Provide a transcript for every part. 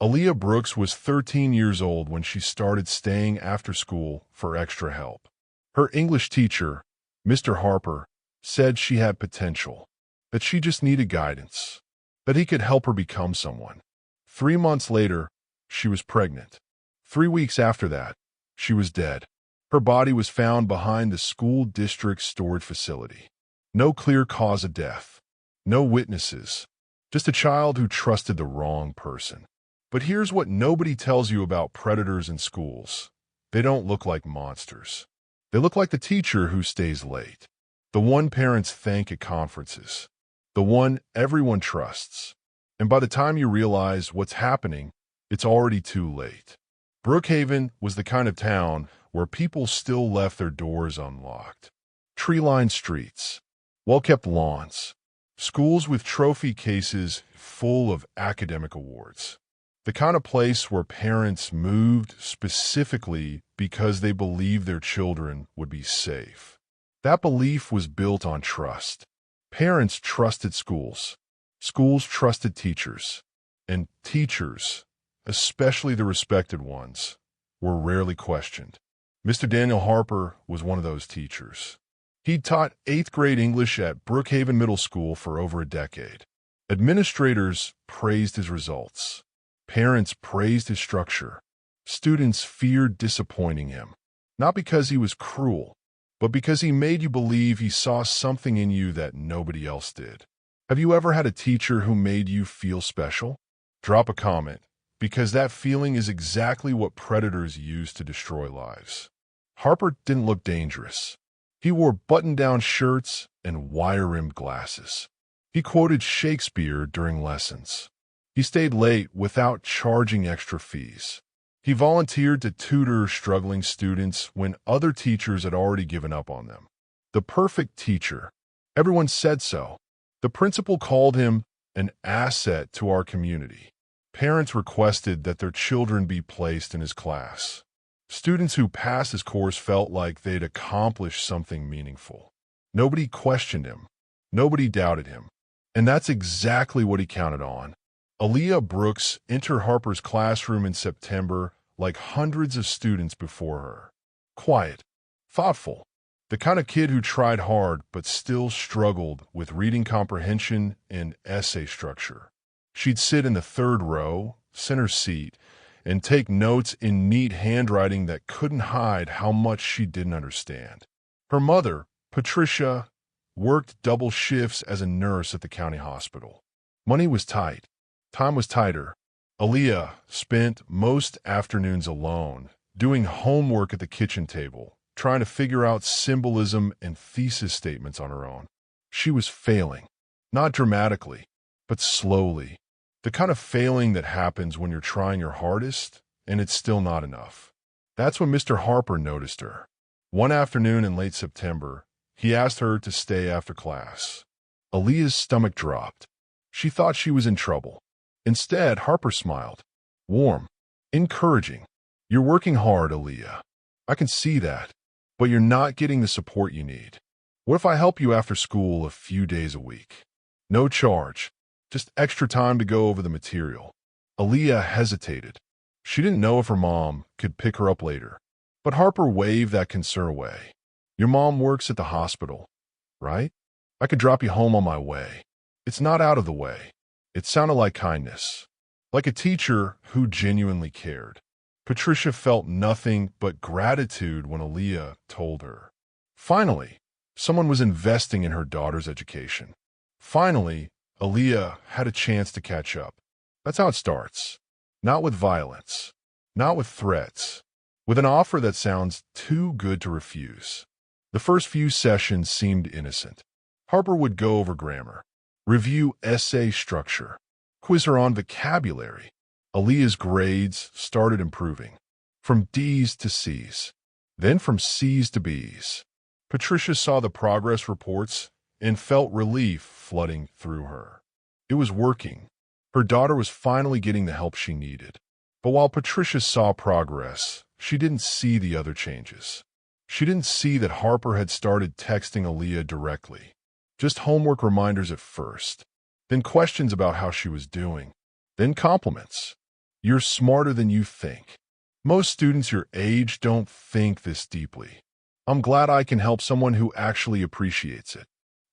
Aaliyah Brooks was 13 years old when she started staying after school for extra help. Her English teacher, Mr. Harper, said she had potential, that she just needed guidance, that he could help her become someone. 3 months later, she was pregnant. 3 weeks after that, she was dead. Her body was found behind the school district's storage facility. No clear cause of death. No witnesses. Just a child who trusted the wrong person. But here's what nobody tells you about predators in schools. They don't look like monsters. They look like the teacher who stays late. The one parents thank at conferences. The one everyone trusts. And by the time you realize what's happening, it's already too late. Brookhaven was the kind of town where people still left their doors unlocked. Tree-lined streets, well-kept lawns, schools with trophy cases full of academic awards. The kind of place where parents moved specifically because they believed their children would be safe. That belief was built on trust. Parents trusted schools. Schools trusted teachers. And teachers, especially the respected ones, were rarely questioned. Mr. Daniel Harper was one of those teachers. He'd taught 8th grade English at Brookhaven Middle School for over a decade. Administrators praised his results. Parents praised his structure. Students feared disappointing him, not because he was cruel, but because he made you believe he saw something in you that nobody else did. Have you ever had a teacher who made you feel special? Drop a comment, because that feeling is exactly what predators use to destroy lives. Harper didn't look dangerous. He wore button-down shirts and wire-rimmed glasses. He quoted Shakespeare during lessons. He stayed late without charging extra fees. He volunteered to tutor struggling students when other teachers had already given up on them. The perfect teacher. Everyone said so. The principal called him an asset to our community. Parents requested that their children be placed in his class. Students who passed his course felt like they'd accomplished something meaningful. Nobody questioned him. Nobody doubted him. And that's exactly what he counted on. Aaliyah Brooks entered Harper's classroom in September like hundreds of students before her. Quiet, thoughtful, the kind of kid who tried hard but still struggled with reading comprehension and essay structure. She'd sit in the 3rd row, center seat, and take notes in neat handwriting that couldn't hide how much she didn't understand. Her mother, Patricia, worked double shifts as a nurse at the county hospital. Money was tight. Time was tighter. Aaliyah spent most afternoons alone, doing homework at the kitchen table, trying to figure out symbolism and thesis statements on her own. She was failing, not dramatically, but slowly. The kind of failing that happens when you're trying your hardest and it's still not enough. That's when Mr. Harper noticed her. One afternoon in late September, he asked her to stay after class. Aaliyah's stomach dropped. She thought she was in trouble. Instead, Harper smiled. Warm, encouraging. You're working hard, Aaliyah. I can see that, but you're not getting the support you need. What if I help you after school a few days a week? No charge, just extra time to go over the material. Aaliyah hesitated. She didn't know if her mom could pick her up later, but Harper waved that concern away. Your mom works at the hospital, right? I could drop you home on my way. It's not out of the way. It sounded like kindness, like a teacher who genuinely cared. Patricia felt nothing but gratitude when Aaliyah told her. Finally, someone was investing in her daughter's education. Finally, Aaliyah had a chance to catch up. That's how it starts. Not with violence, not with threats, with an offer that sounds too good to refuse. The first few sessions seemed innocent. Harper would go over grammar, review essay structure, quiz her on vocabulary. Aaliyah's grades started improving, from D's to C's, then from C's to B's. Patricia saw the progress reports and felt relief flooding through her. It was working. Her daughter was finally getting the help she needed. But while Patricia saw progress, she didn't see the other changes. She didn't see that Harper had started texting Aaliyah directly. Just homework reminders at first, then questions about how she was doing, then compliments. You're smarter than you think. Most students your age don't think this deeply. I'm glad I can help someone who actually appreciates it."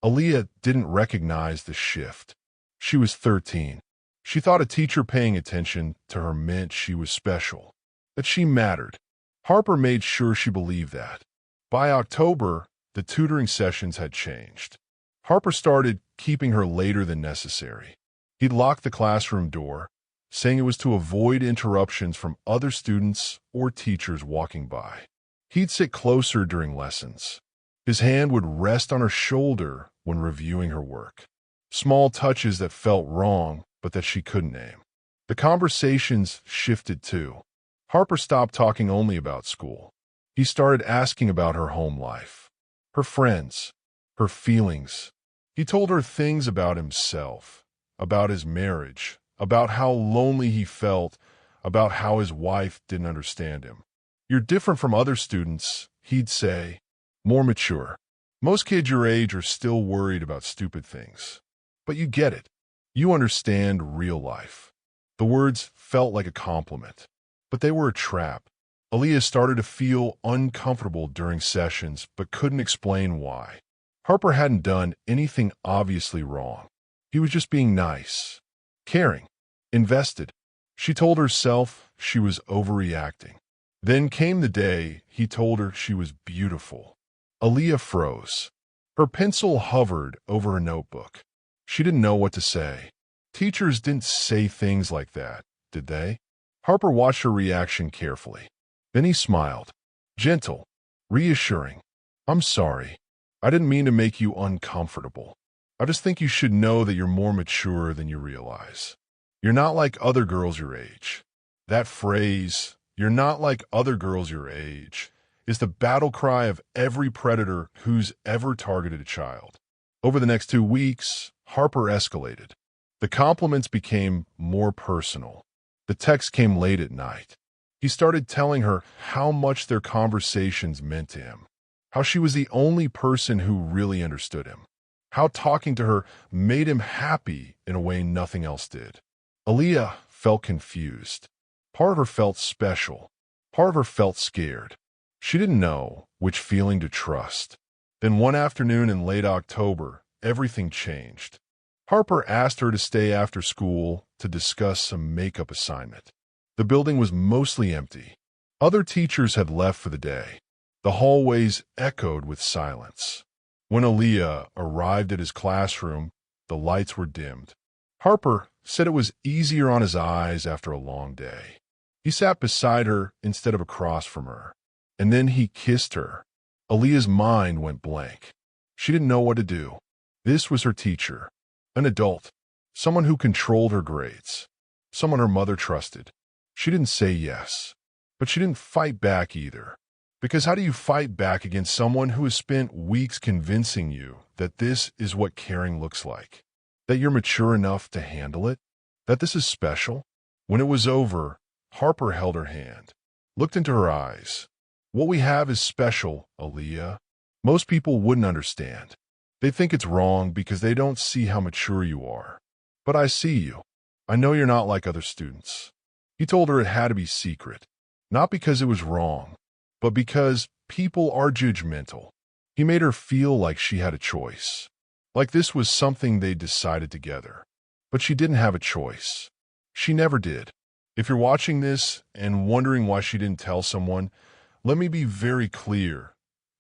Aaliyah didn't recognize the shift. She was 13. She thought a teacher paying attention to her meant she was special, that she mattered. Harper made sure she believed that. By October, the tutoring sessions had changed. Harper started keeping her later than necessary. He'd lock the classroom door, saying it was to avoid interruptions from other students or teachers walking by. He'd sit closer during lessons. His hand would rest on her shoulder when reviewing her work. Small touches that felt wrong, but that she couldn't name. The conversations shifted too. Harper stopped talking only about school. He started asking about her home life, her friends, her feelings. He told her things about himself, about his marriage, about how lonely he felt, about how his wife didn't understand him. "You're different from other students," he'd say, "more mature. Most kids your age are still worried about stupid things. But you get it. You understand real life." The words felt like a compliment, but they were a trap. Aaliyah started to feel uncomfortable during sessions, but couldn't explain why. Harper hadn't done anything obviously wrong. He was just being nice, caring, invested. She told herself she was overreacting. Then came the day he told her she was beautiful. Aaliyah froze. Her pencil hovered over her notebook. She didn't know what to say. Teachers didn't say things like that, did they? Harper watched her reaction carefully. Then he smiled. Gentle, reassuring. "I'm sorry. I didn't mean to make you uncomfortable. I just think you should know that you're more mature than you realize. You're not like other girls your age." That phrase, "you're not like other girls your age," is the battle cry of every predator who's ever targeted a child. Over the next 2 weeks, Harper escalated. The compliments became more personal. The texts came late at night. He started telling her how much their conversations meant to him, how she was the only person who really understood him, how talking to her made him happy in a way nothing else did. Aaliyah felt confused. Part of her felt special. Part of her felt scared. She didn't know which feeling to trust. Then one afternoon in late October, everything changed. Harper asked her to stay after school to discuss some makeup assignment. The building was mostly empty. Other teachers had left for the day. The hallways echoed with silence. When Aaliyah arrived at his classroom, the lights were dimmed. Harper said it was easier on his eyes after a long day. He sat beside her instead of across from her. And then he kissed her. Aaliyah's mind went blank. She didn't know what to do. This was her teacher, an adult, someone who controlled her grades, someone her mother trusted. She didn't say yes, but she didn't fight back either. Because how do you fight back against someone who has spent weeks convincing you that this is what caring looks like? That you're mature enough to handle it? That this is special? When it was over, Harper held her hand, looked into her eyes. "What we have is special, Aaliyah. Most people wouldn't understand. They think it's wrong because they don't see how mature you are. But I see you. I know you're not like other students." He told her it had to be secret, not because it was wrong, but because people are judgmental. He made her feel like she had a choice, like this was something they decided together. But she didn't have a choice. She never did. If you're watching this and wondering why she didn't tell someone, let me be very clear.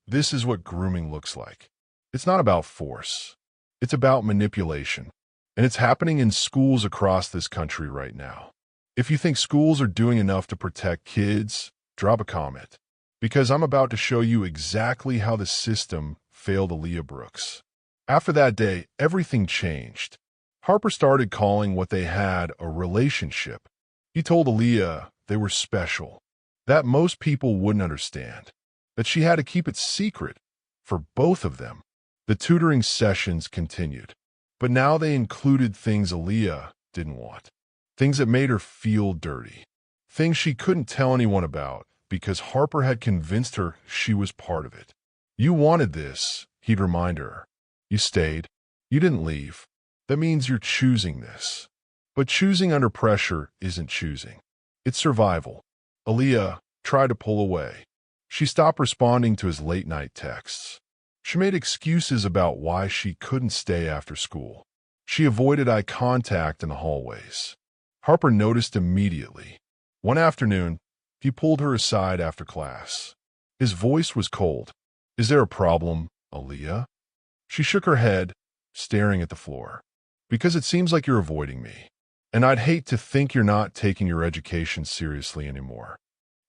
This is what grooming looks like. It's not about force. It's about manipulation. And it's happening in schools across this country right now. If you think schools are doing enough to protect kids, drop a comment. Because I'm about to show you exactly how the system failed Aaliyah Brooks. After that day, everything changed. Harper started calling what they had a relationship. He told Aaliyah they were special, that most people wouldn't understand, that she had to keep it secret for both of them. The tutoring sessions continued, but now they included things Aaliyah didn't want, things that made her feel dirty, things she couldn't tell anyone about because Harper had convinced her she was part of it. "You wanted this," he'd remind her. "You stayed. You didn't leave. That means you're choosing this." But choosing under pressure isn't choosing. It's survival. Aaliyah tried to pull away. She stopped responding to his late-night texts. She made excuses about why she couldn't stay after school. She avoided eye contact in the hallways. Harper noticed immediately. One afternoon, he pulled her aside after class. His voice was cold. "Is there a problem, Aaliyah?" She shook her head, staring at the floor. "Because it seems like you're avoiding me. And I'd hate to think you're not taking your education seriously anymore."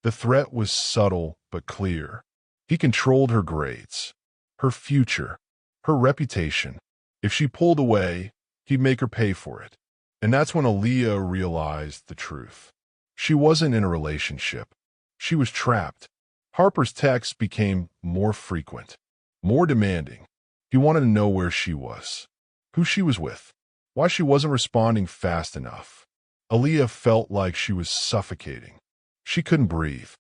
The threat was subtle but clear. He controlled her grades, her future, her reputation. If she pulled away, he'd make her pay for it. And that's when Aaliyah realized the truth. She wasn't in a relationship. She was trapped. Harper's texts became more frequent, more demanding. He wanted to know where she was, who she was with, why she wasn't responding fast enough. Aaliyah felt like she was suffocating. She couldn't breathe,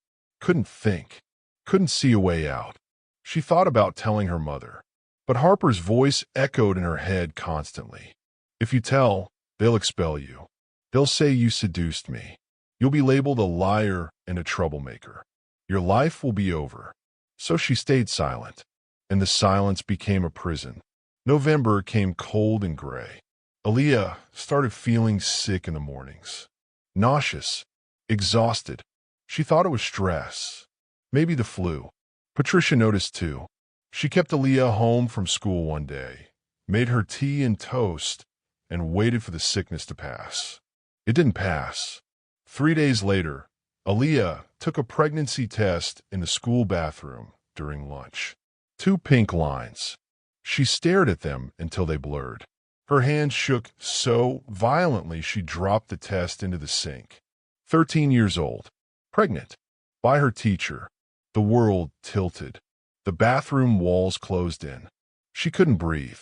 couldn't think, couldn't see a way out. She thought about telling her mother, but Harper's voice echoed in her head constantly. "If you tell, they'll expel you. They'll say you seduced me. You'll be labeled a liar and a troublemaker. Your life will be over." So she stayed silent, and the silence became a prison. November came cold and gray. Aaliyah started feeling sick in the mornings, nauseous, exhausted. She thought it was stress, maybe the flu. Patricia noticed too. She kept Aaliyah home from school one day, made her tea and toast, and waited for the sickness to pass. It didn't pass. 3 days later, Aaliyah took a pregnancy test in the school bathroom during lunch. 2 pink lines. She stared at them until they blurred. Her hand shook so violently she dropped the test into the sink. 13 years old, pregnant, by her teacher. The world tilted. The bathroom walls closed in. She couldn't breathe.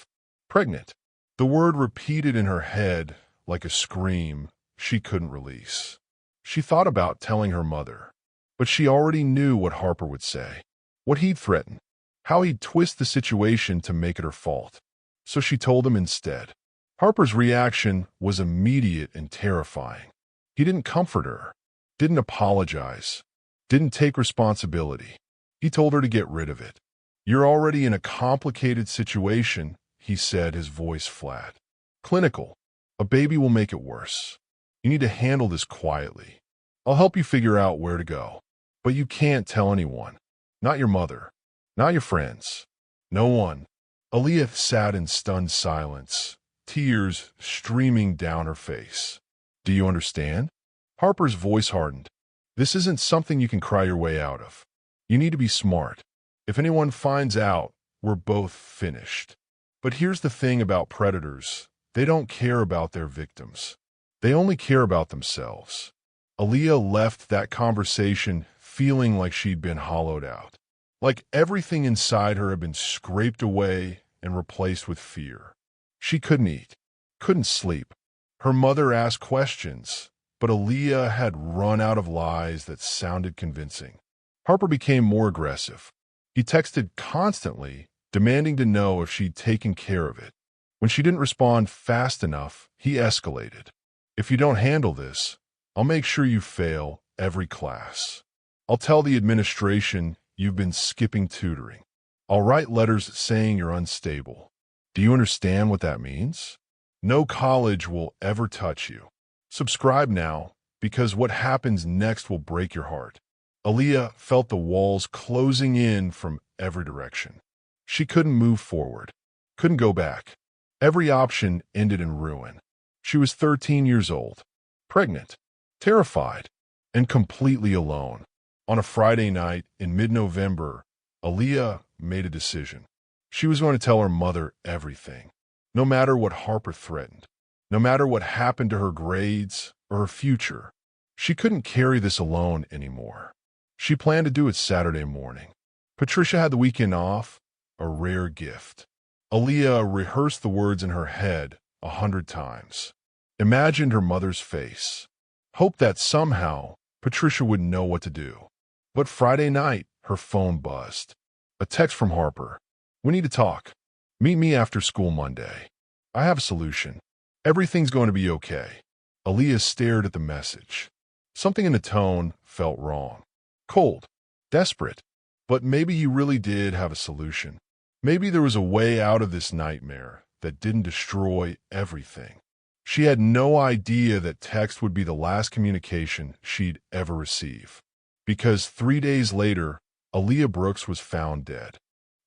Pregnant. The word repeated in her head like a scream she couldn't release. She thought about telling her mother, but she already knew what Harper would say, what he'd threaten, how he'd twist the situation to make it her fault. So she told him instead. Harper's reaction was immediate and terrifying. He didn't comfort her, didn't apologize, didn't take responsibility. He told her to get rid of it. "You're already in a complicated situation," he said, his voice flat. "Clinical. A baby will make it worse. You need to handle this quietly. I'll help you figure out where to go. But you can't tell anyone. Not your mother. Not your friends. No one." Aaliyah sat in stunned silence, tears streaming down her face. "Do you understand?" Harper's voice hardened. "This isn't something you can cry your way out of. You need to be smart. If anyone finds out, we're both finished." But here's the thing about predators. They don't care about their victims. They only care about themselves. Aaliyah left that conversation feeling like she'd been hollowed out. Like everything inside her had been scraped away and replaced with fear. She couldn't eat, couldn't sleep. Her mother asked questions, but Aaliyah had run out of lies that sounded convincing. Harper became more aggressive. He texted constantly, demanding to know if she'd taken care of it. When she didn't respond fast enough, he escalated. "If you don't handle this, I'll make sure you fail every class. I'll tell the administration you've been skipping tutoring. I'll write letters saying you're unstable. Do you understand what that means? No college will ever touch you. Subscribe now, because what happens next will break your heart." Aaliyah felt the walls closing in from every direction. She couldn't move forward, couldn't go back. Every option ended in ruin. She was 13 years old, pregnant, terrified, and completely alone. On a Friday night in mid-November, Aaliyah made a decision. She was going to tell her mother everything, no matter what Harper threatened, no matter what happened to her grades or her future. She couldn't carry this alone anymore. She planned to do it Saturday morning. Patricia had the weekend off, a rare gift. Aaliyah rehearsed the words in her head 100 times. Imagined her mother's face. Hoped that somehow Patricia would know what to do. But Friday night, her phone buzzed. A text from Harper. "We need to talk. Meet me after school Monday. I have a solution. Everything's going to be okay." Aaliyah stared at the message. Something in the tone felt wrong. Cold. Desperate. But maybe he really did have a solution. Maybe there was a way out of this nightmare that didn't destroy everything. She had no idea that text would be the last communication she'd ever receive. Because 3 days later, Aaliyah Brooks was found dead.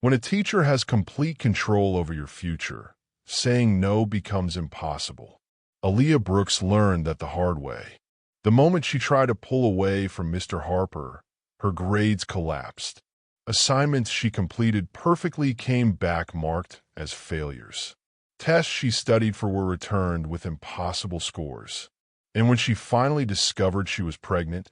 When a teacher has complete control over your future, saying no becomes impossible. Aaliyah Brooks learned that the hard way. The moment she tried to pull away from Mr. Harper, her grades collapsed. Assignments she completed perfectly came back marked as failures. Tests she studied for were returned with impossible scores. And when she finally discovered she was pregnant,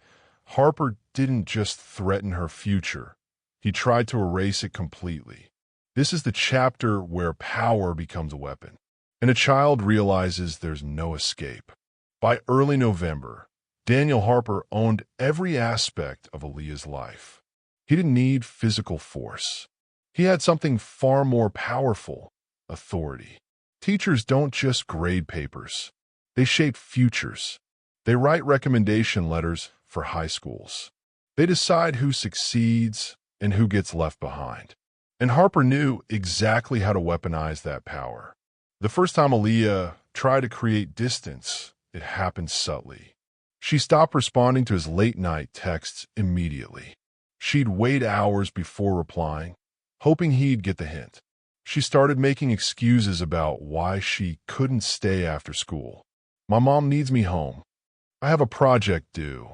Harper didn't just threaten her future. He tried to erase it completely. This is the chapter where power becomes a weapon, and a child realizes there's no escape. By early November, Daniel Harper owned every aspect of Aaliyah's life. He didn't need physical force. He had something far more powerful: authority. Teachers don't just grade papers. They shape futures. They write recommendation letters for high schools. They decide who succeeds and who gets left behind. And Harper knew exactly how to weaponize that power. The first time Aaliyah tried to create distance, it happened subtly. She stopped responding to his late-night texts immediately. She'd wait hours before replying, hoping he'd get the hint. She started making excuses about why she couldn't stay after school. My mom needs me home. I have a project due.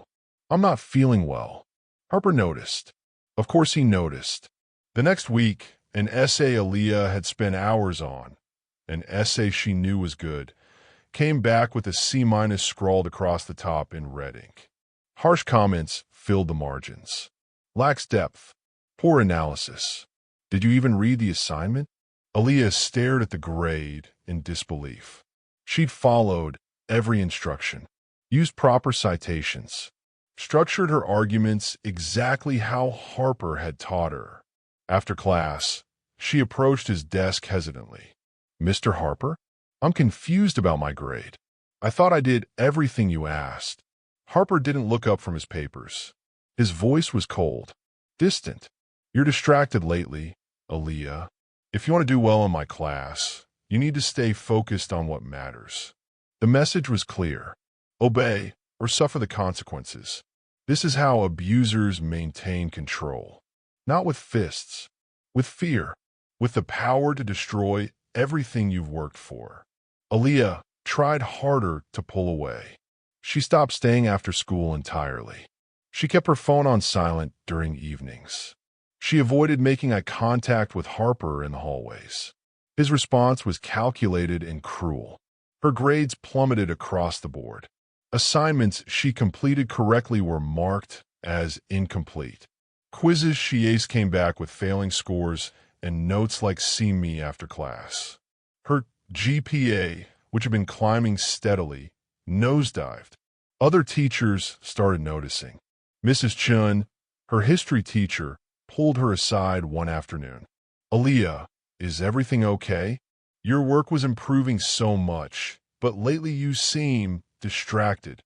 I'm not feeling well. Harper noticed. Of course he noticed. The next week, an essay Aaliyah had spent hours on, an essay she knew was good, came back with a C- scrawled across the top in red ink. Harsh comments filled the margins. Lacks depth. Poor analysis. Did you even read the assignment? Aaliyah stared at the grade in disbelief. She'd followed every instruction, used proper citations, structured her arguments exactly how Harper had taught her. After class, she approached his desk hesitantly. Mr. Harper, I'm confused about my grade. I thought I did everything you asked. Harper didn't look up from his papers. His voice was cold, distant. You're distracted lately, Aaliyah. If you want to do well in my class, you need to stay focused on what matters. The message was clear. Obey or suffer the consequences. This is how abusers maintain control. Not with fists, with fear, with the power to destroy everything you've worked for. Aaliyah tried harder to pull away. She stopped staying after school entirely. She kept her phone on silent during evenings. She avoided making eye contact with Harper in the hallways. His response was calculated and cruel. Her grades plummeted across the board. Assignments she completed correctly were marked as incomplete. Quizzes she aced came back with failing scores and notes like "see me after class." Her GPA, which had been climbing steadily, nosedived. Other teachers started noticing. Mrs. Chun, her history teacher, pulled her aside one afternoon. Aaliyah, is everything okay? Your work was improving so much, but lately you seem distracted.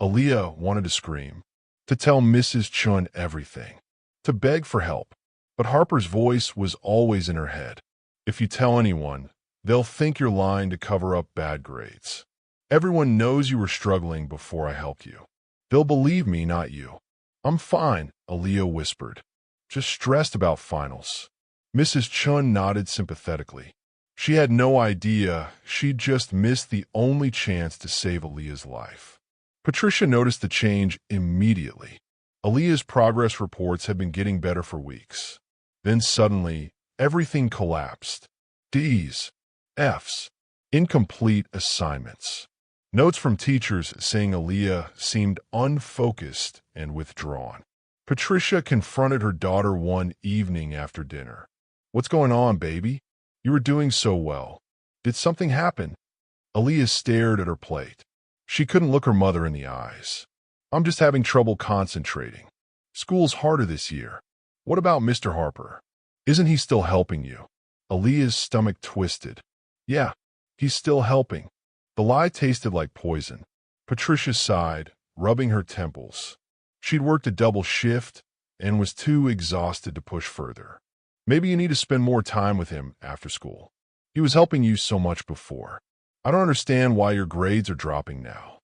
Aaliyah wanted to scream, to tell Mrs. Chun everything, to beg for help. But Harper's voice was always in her head. If you tell anyone, they'll think you're lying to cover up bad grades. Everyone knows you were struggling before I helped you. They'll believe me, not you. I'm fine, Aaliyah whispered. Just stressed about finals. Mrs. Chun nodded sympathetically. She had no idea she'd just missed the only chance to save Aaliyah's life. Patricia noticed the change immediately. Aaliyah's progress reports had been getting better for weeks. Then suddenly, everything collapsed. D's, F's, incomplete assignments. Notes from teachers saying Aaliyah seemed unfocused and withdrawn. Patricia confronted her daughter one evening after dinner. What's going on, baby? You were doing so well. Did something happen? Aaliyah stared at her plate. She couldn't look her mother in the eyes. I'm just having trouble concentrating. School's harder this year. What about Mr. Harper? Isn't he still helping you? Aaliyah's stomach twisted. Yeah, he's still helping. The lie tasted like poison. Patricia sighed, rubbing her temples. She'd worked a double shift and was too exhausted to push further. Maybe you need to spend more time with him after school. He was helping you so much before. I don't understand why your grades are dropping now.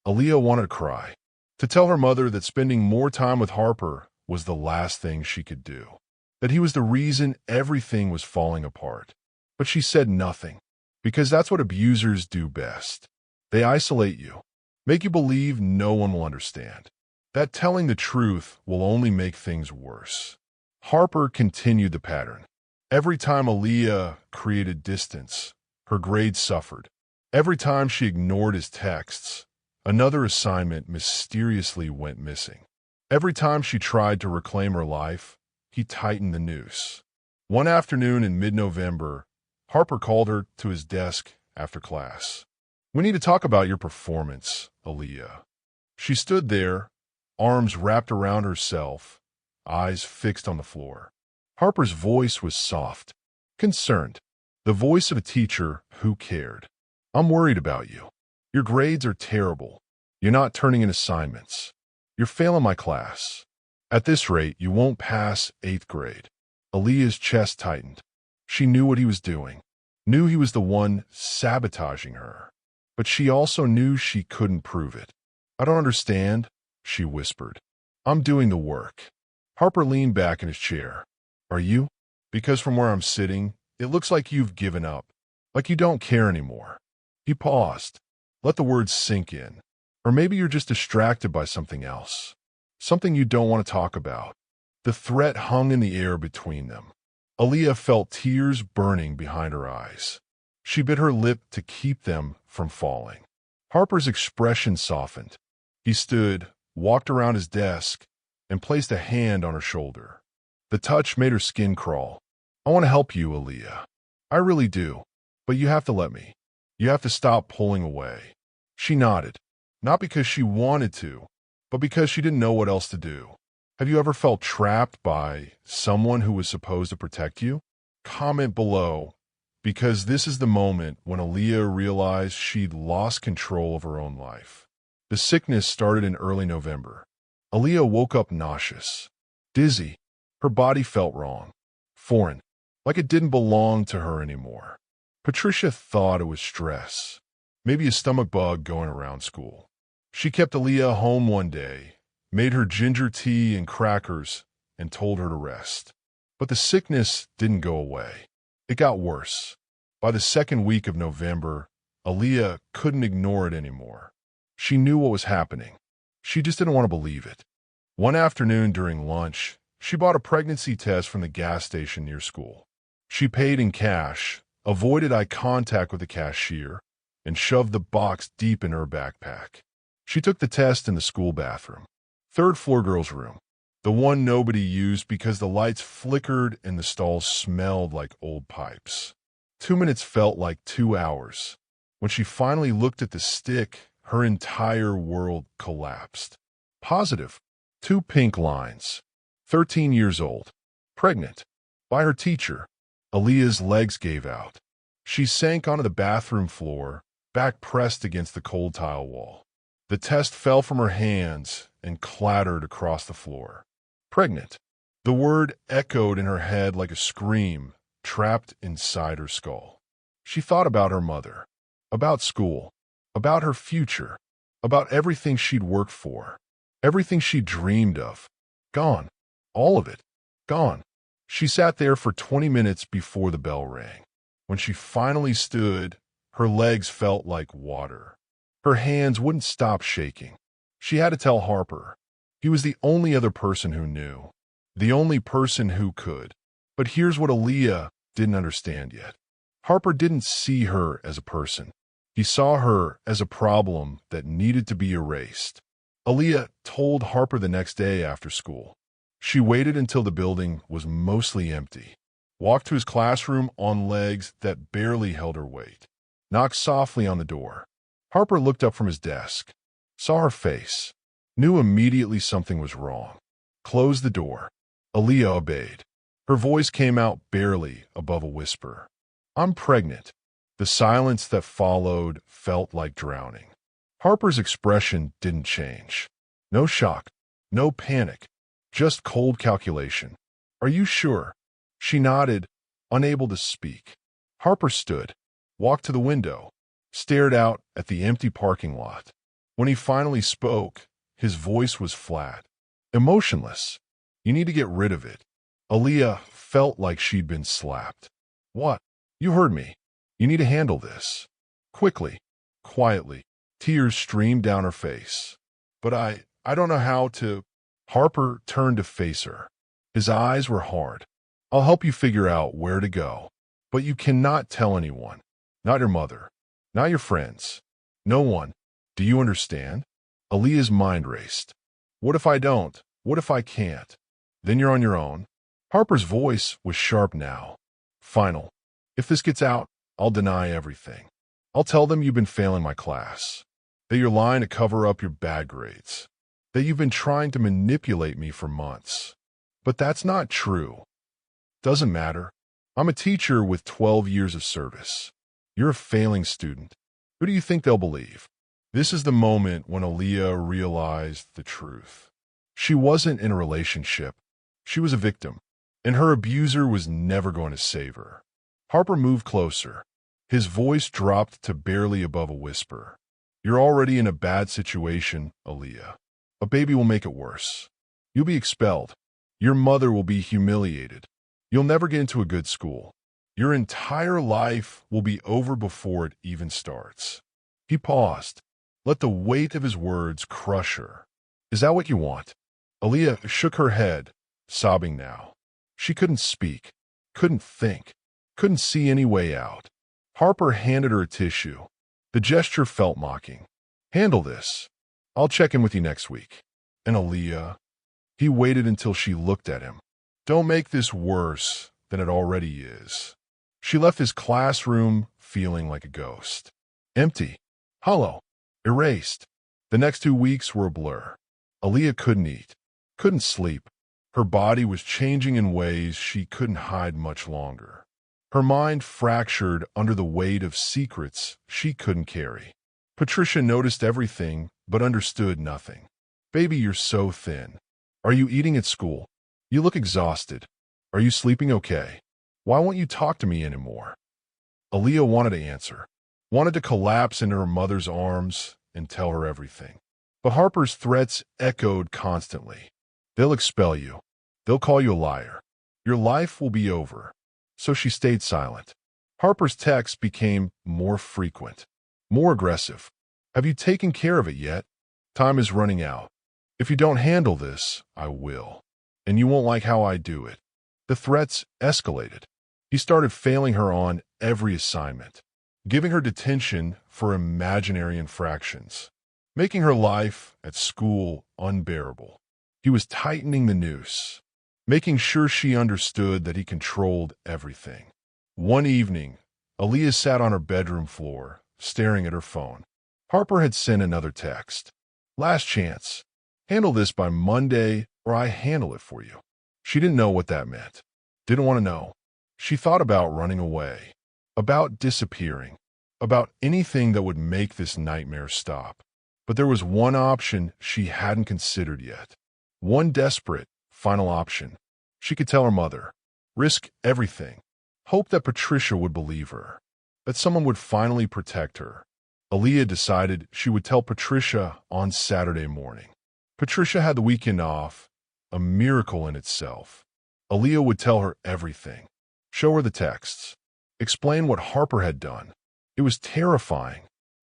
Aaliyah wanted to cry, to tell her mother that spending more time with Harper was the last thing she could do, that he was the reason everything was falling apart. But she said nothing, because that's what abusers do best. They isolate you, make you believe no one will understand, that telling the truth will only make things worse. Harper continued the pattern. Every time Aaliyah created distance, her grades suffered. Every time she ignored his texts, another assignment mysteriously went missing. Every time she tried to reclaim her life, he tightened the noose. One afternoon in mid-November, Harper called her to his desk after class. "We need to talk about your performance, Aaliyah." She stood there, arms wrapped around herself, eyes fixed on the floor. Harper's voice was soft, concerned, the voice of a teacher who cared. "I'm worried about you. Your grades are terrible. You're not turning in assignments. You're failing my class. At this rate, you won't pass 8th grade." Aaliyah's chest tightened. She knew what he was doing, knew he was the one sabotaging her. But she also knew she couldn't prove it. "I don't understand," she whispered. "I'm doing the work." Harper leaned back in his chair. "Are you? Because from where I'm sitting, it looks like you've given up, like you don't care anymore." He paused. Let the words sink in. "Or maybe you're just distracted by something else, something you don't want to talk about." The threat hung in the air between them. Aaliyah felt tears burning behind her eyes. She bit her lip to keep them from falling. Harper's expression softened. He stood, walked around his desk, and placed a hand on her shoulder. The touch made her skin crawl. "I want to help you, Aaliyah. I really do. But you have to let me. You have to stop pulling away." She nodded, not because she wanted to, but because she didn't know what else to do. Have you ever felt trapped by someone who was supposed to protect you? Comment below, because this is the moment when Aaliyah realized she'd lost control of her own life. The sickness started in early November. Aaliyah woke up nauseous, dizzy. Her body felt wrong, foreign, like it didn't belong to her anymore. Patricia thought it was stress, maybe a stomach bug going around school. She kept Aaliyah home one day, made her ginger tea and crackers, and told her to rest. But the sickness didn't go away. It got worse. By the second week of November, Aaliyah couldn't ignore it anymore. She knew what was happening. She just didn't want to believe it. One afternoon during lunch, she bought a pregnancy test from the gas station near school. She paid in cash, avoided eye contact with the cashier, and shoved the box deep in her backpack. She took the test in the school bathroom. Third-floor girls' room, the one nobody used because the lights flickered and the stalls smelled like old pipes. 2 minutes felt like 2 hours. When she finally looked at the stick, her entire world collapsed. Positive. 2 pink lines. 13 years old. Pregnant. By her teacher. Aaliyah's legs gave out. She sank onto the bathroom floor, back pressed against the cold tile wall. The test fell from her hands and clattered across the floor. Pregnant. The word echoed in her head like a scream trapped inside her skull. She thought about her mother, about school, about her future, about everything she'd worked for, everything she dreamed of. Gone. All of it. Gone. She sat there for 20 minutes before the bell rang. When she finally stood, her legs felt like water. Her hands wouldn't stop shaking. She had to tell Harper. He was the only other person who knew, the only person who could. But here's what Aaliyah didn't understand yet. Harper didn't see her as a person. He saw her as a problem that needed to be erased. Aaliyah told Harper the next day after school. She waited until the building was mostly empty, walked to his classroom on legs that barely held her weight, knocked softly on the door. Harper looked up from his desk, saw her face, knew immediately something was wrong. Closed the door. Aaliyah obeyed. Her voice came out barely above a whisper. "I'm pregnant." The silence that followed felt like drowning. Harper's expression didn't change. No shock, no panic, just cold calculation. Are you sure? She nodded, unable to speak. Harper stood, walked to the window, stared out at the empty parking lot. When he finally spoke, his voice was flat, emotionless. You need to get rid of it. Aaliyah felt like she'd been slapped. What? You heard me. You need to handle this. Quickly, quietly, tears streamed down her face. But I don't know how to. Harper turned to face her. His eyes were hard. I'll help you figure out where to go. But you cannot tell anyone. Not your mother. Not your friends. No one. Do you understand? Aaliyah's mind raced. What if I don't? What if I can't? Then you're on your own. Harper's voice was sharp now. Final. If this gets out, I'll deny everything. I'll tell them you've been failing my class. That you're lying to cover up your bad grades. That you've been trying to manipulate me for months. But that's not true. Doesn't matter. I'm a teacher with 12 years of service. You're a failing student. Who do you think they'll believe? This is the moment when Aaliyah realized the truth. She wasn't in a relationship. She was a victim, and her abuser was never going to save her. Harper moved closer. His voice dropped to barely above a whisper. You're already in a bad situation, Aaliyah. A baby will make it worse. You'll be expelled. Your mother will be humiliated. You'll never get into a good school. Your entire life will be over before it even starts. He paused. Let the weight of his words crush her. Is that what you want? Aaliyah shook her head, sobbing now. She couldn't speak, couldn't think, couldn't see any way out. Harper handed her a tissue. The gesture felt mocking. Handle this. I'll check in with you next week. And Aaliyah, he waited until she looked at him. Don't make this worse than it already is. She left his classroom feeling like a ghost. Empty, hollow, erased. The next 2 weeks were a blur. Aaliyah couldn't eat, couldn't sleep. Her body was changing in ways she couldn't hide much longer. Her mind fractured under the weight of secrets she couldn't carry. Patricia noticed everything but understood nothing. Baby, you're so thin. Are you eating at school? You look exhausted. Are you sleeping okay? Why won't you talk to me anymore? Aaliyah wanted to answer, wanted to collapse into her mother's arms and tell her everything. But Harper's threats echoed constantly. They'll expel you. They'll call you a liar. Your life will be over. So she stayed silent. Harper's texts became more frequent, more aggressive. Have you taken care of it yet? Time is running out. If you don't handle this, I will. And you won't like how I do it. The threats escalated. He started failing her on every assignment, giving her detention for imaginary infractions, making her life at school unbearable. He was tightening the noose, making sure she understood that he controlled everything. One evening, Aaliyah sat on her bedroom floor, staring at her phone. Harper had sent another text. Last chance. Handle this by Monday or I handle it for you. She didn't know what that meant. Didn't want to know. She thought about running away, about disappearing, about anything that would make this nightmare stop. But there was one option she hadn't considered yet. One desperate, final option. She could tell her mother, risk everything, hope that Patricia would believe her, that someone would finally protect her. Aaliyah decided she would tell Patricia on Saturday morning. Patricia had the weekend off, a miracle in itself. Aaliyah would tell her everything, show her the texts, explain what Harper had done. It was terrifying,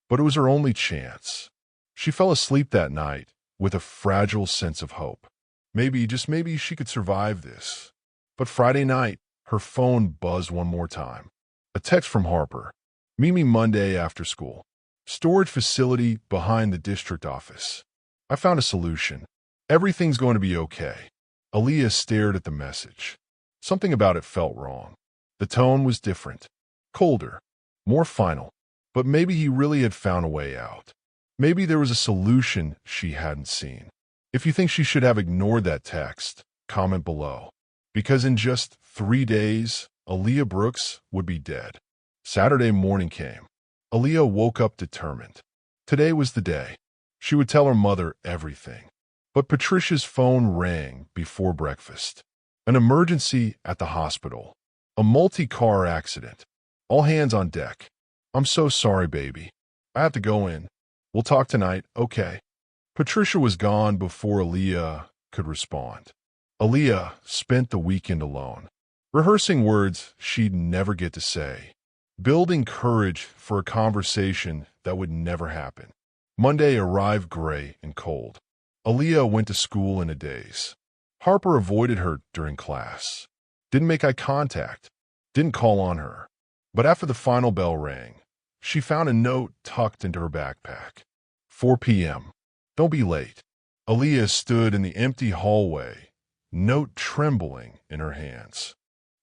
but it was her only chance. She fell asleep that night with a fragile sense of hope. Maybe, just maybe, she could survive this. But Friday night, her phone buzzed one more time. A text from Harper. Meet me Monday after school. Storage facility behind the district office. I found a solution. Everything's going to be okay. Aaliyah stared at the message. Something about it felt wrong. The tone was different, colder, more final. But maybe he really had found a way out. Maybe there was a solution she hadn't seen. If you think she should have ignored that text, comment below. Because in just 3 days, Aaliyah Brooks would be dead. Saturday morning came. Aaliyah woke up determined. Today was the day. She would tell her mother everything. But Patricia's phone rang before breakfast. An emergency at the hospital. A multi-car accident. All hands on deck. I'm so sorry, baby. I have to go in. We'll talk tonight, okay? Patricia was gone before Aaliyah could respond. Aaliyah spent the weekend alone, rehearsing words she'd never get to say, building courage for a conversation that would never happen. Monday arrived gray and cold. Aaliyah went to school in a daze. Harper avoided her during class, didn't make eye contact, didn't call on her. But after the final bell rang, she found a note tucked into her backpack. 4 p.m. Don't be late. Aaliyah stood in the empty hallway, note trembling in her hands.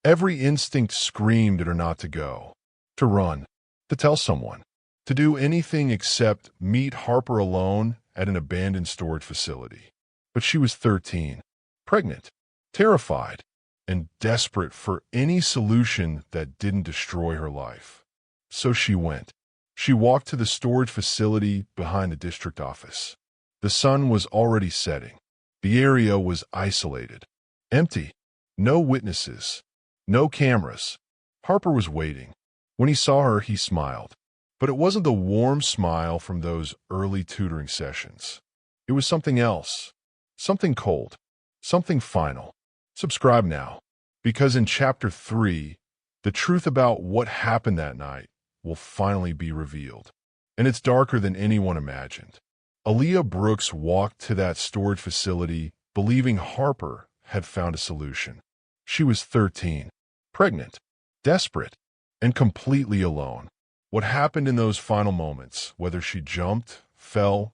Every instinct screamed at her not to go, to run, to tell someone, to do anything except meet Harper alone at an abandoned storage facility. But she was 13, pregnant, terrified, and desperate for any solution that didn't destroy her life. So she went. She walked to the storage facility behind the district office. The sun was already setting. The area was isolated, empty, no witnesses, no cameras. Harper was waiting. When he saw her, he smiled. But it wasn't the warm smile from those early tutoring sessions. It was something else, something cold, something final. Subscribe now, because in Chapter 3, the truth about what happened that night will finally be revealed. And it's darker than anyone imagined. Aaliyah Brooks walked to that storage facility believing Harper had found a solution. She was 13, pregnant, desperate, and completely alone. What happened in those final moments, whether she jumped, fell,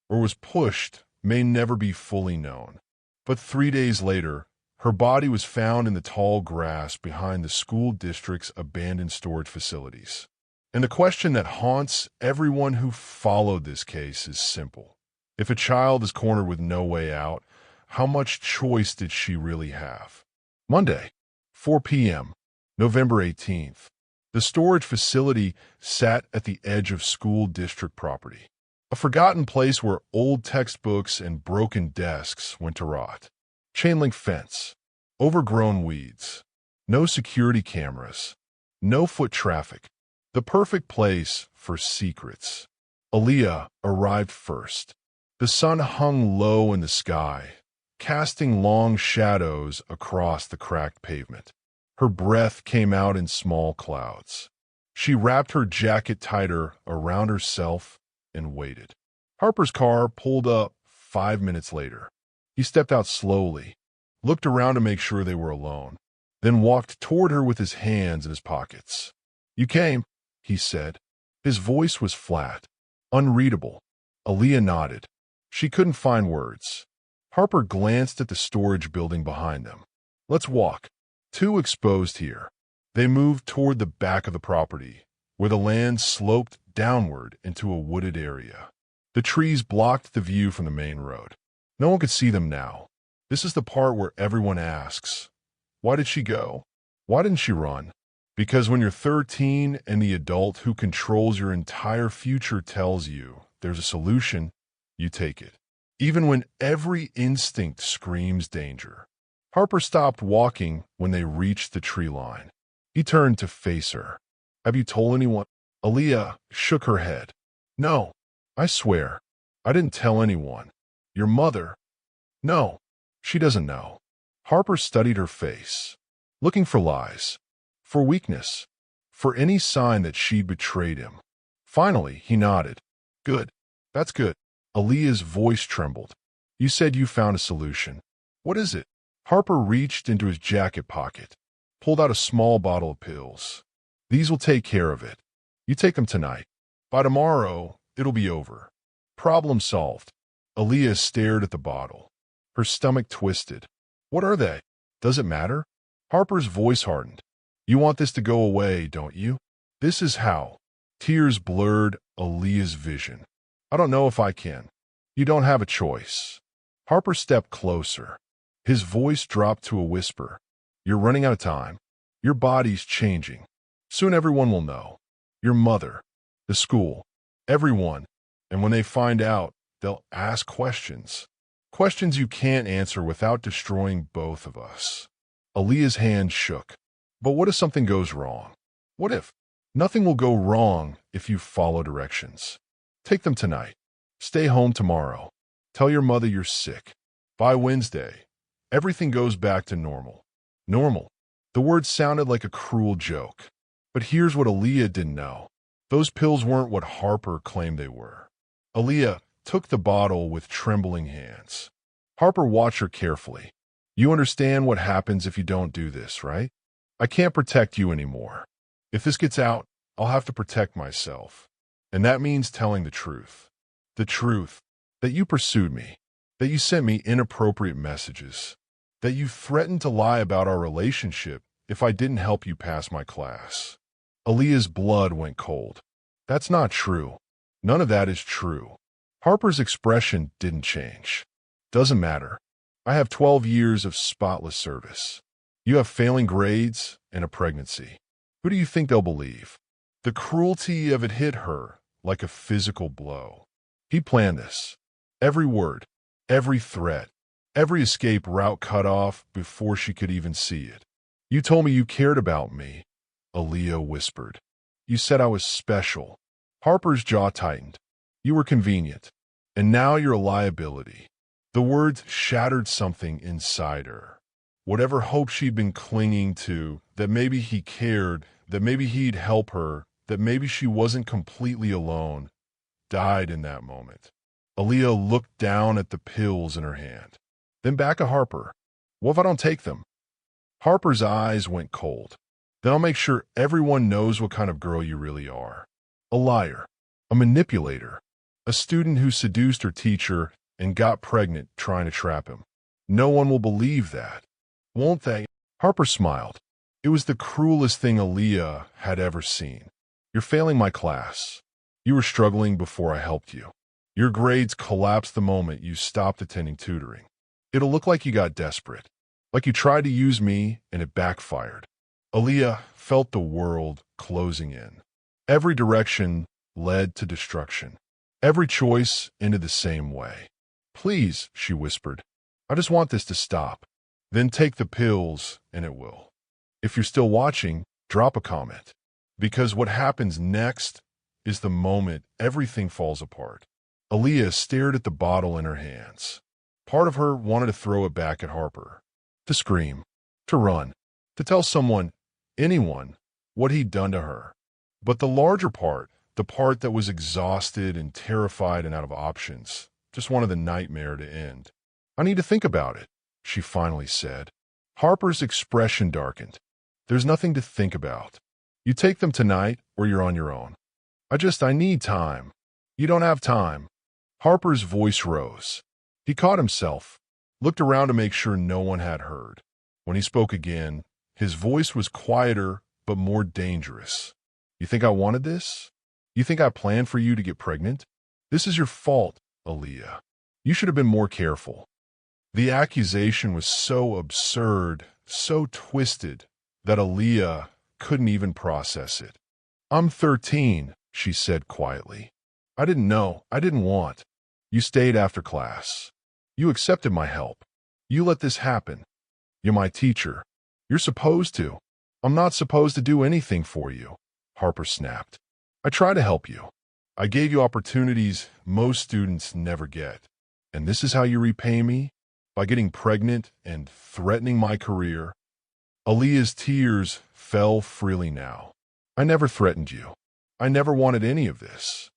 or was pushed, may never be fully known. But 3 days later, her body was found in the tall grass behind the school district's abandoned storage facilities. And the question that haunts everyone who followed this case is simple. If a child is cornered with no way out, how much choice did she really have? Monday, 4 p.m., November 18th. The storage facility sat at the edge of school district property, a forgotten place where old textbooks and broken desks went to rot. Chain-link fence, overgrown weeds, no security cameras, no foot traffic. The perfect place for secrets. Aaliyah arrived first. The sun hung low in the sky, casting long shadows across the cracked pavement. Her breath came out in small clouds. She wrapped her jacket tighter around herself and waited. Harper's car pulled up 5 minutes later. He stepped out slowly, looked around to make sure they were alone, then walked toward her with his hands in his pockets. "You came," he said. His voice was flat, unreadable. Aaliyah nodded. She couldn't find words. Harper glanced at the storage building behind them. "Let's walk." Too exposed here. They moved toward the back of the property, where the land sloped downward into a wooded area. The trees blocked the view from the main road. No one could see them now. This is the part where everyone asks, why did she go? Why didn't she run? Because when you're 13 and the adult who controls your entire future tells you there's a solution, you take it. Even when every instinct screams danger. Harper stopped walking when they reached the tree line. He turned to face her. "Have you told anyone?" Aaliyah shook her head. "No, I swear. I didn't tell anyone. Your mother?" "No, she doesn't know." Harper studied her face, looking for lies, for weakness, for any sign that she'd betrayed him. Finally, he nodded. "Good. That's good." Aaliyah's voice trembled. "You said you found a solution. What is it?" Harper reached into his jacket pocket, pulled out a small bottle of pills. "These will take care of it. You take them tonight. By tomorrow, it'll be over. Problem solved." Aaliyah stared at the bottle. Her stomach twisted. "What are they? Does it matter?" Harper's voice hardened. "You want this to go away, don't you? This is how." Tears blurred Aaliyah's vision. "I don't know if I can." "You don't have a choice." Harper stepped closer. His voice dropped to a whisper. "You're running out of time. Your body's changing. Soon everyone will know. Your mother, the school, everyone. And when they find out, they'll ask questions. Questions you can't answer without destroying both of us. Aaliyah's hand shook. But what if something goes wrong? What if? Nothing will go wrong if you follow directions. Take them tonight. Stay home tomorrow. Tell your mother you're sick. By Wednesday, everything goes back to normal. Normal. The word sounded like a cruel joke. But here's what Aaliyah didn't know. Those pills weren't what Harper claimed they were. Aaliyah took the bottle with trembling hands. Harper watched her carefully. You understand what happens if you don't do this, right? I can't protect you anymore. If this gets out, I'll have to protect myself. And that means telling the truth. The truth. That you pursued me. That you sent me inappropriate messages. That you threatened to lie about our relationship if I didn't help you pass my class. Aaliyah's blood went cold. That's not true. None of that is true. Harper's expression didn't change. Doesn't matter. I have 12 years of spotless service. You have failing grades and a pregnancy. Who do you think they'll believe? The cruelty of it hit her like a physical blow. He planned this. Every word, every threat, every escape route cut off before she could even see it. You told me you cared about me, Aaliyah whispered. You said I was special. Harper's jaw tightened. You were convenient. And now you're a liability. The words shattered something inside her. Whatever hope she'd been clinging to, that maybe he cared, that maybe he'd help her, that maybe she wasn't completely alone, died in that moment. Aaliyah looked down at the pills in her hand, then back at Harper. What if I don't take them? Harper's eyes went cold. Then I'll make sure everyone knows what kind of girl you really are. A liar, a manipulator, a student who seduced her teacher and got pregnant trying to trap him. No one will believe that, won't they? Harper smiled. It was the cruelest thing Aaliyah had ever seen. You're failing my class. You were struggling before I helped you. Your grades collapsed the moment you stopped attending tutoring. It'll look like you got desperate, like you tried to use me and it backfired. Aaliyah felt the world closing in. Every direction led to destruction. Every choice ended the same way. Please, she whispered. I just want this to stop. Then take the pills and it will. If you're still watching, drop a comment. Because what happens next is the moment everything falls apart. Aaliyah stared at the bottle in her hands. Part of her wanted to throw it back at Harper. To scream. To run. To tell someone, anyone, what he'd done to her. But the larger part, the part that was exhausted and terrified and out of options, just wanted the nightmare to end. I need to think about it, she finally said. Harper's expression darkened. There's nothing to think about. You take them tonight or you're on your own. I need time. You don't have time. Harper's voice rose. He caught himself, looked around to make sure no one had heard. When he spoke again, his voice was quieter but more dangerous. You think I wanted this? You think I planned for you to get pregnant? This is your fault, Aaliyah. You should have been more careful. The accusation was so absurd, so twisted, that Aaliyah couldn't even process it. I'm 13, she said quietly. I didn't know. I didn't want. You stayed after class. You accepted my help. You let this happen. You're my teacher. You're supposed to. I'm not supposed to do anything for you, Harper snapped. I try to help you. I gave you opportunities most students never get. And this is how you repay me? By getting pregnant and threatening my career? Aaliyah's tears fell freely now. I never threatened you. I never wanted any of this.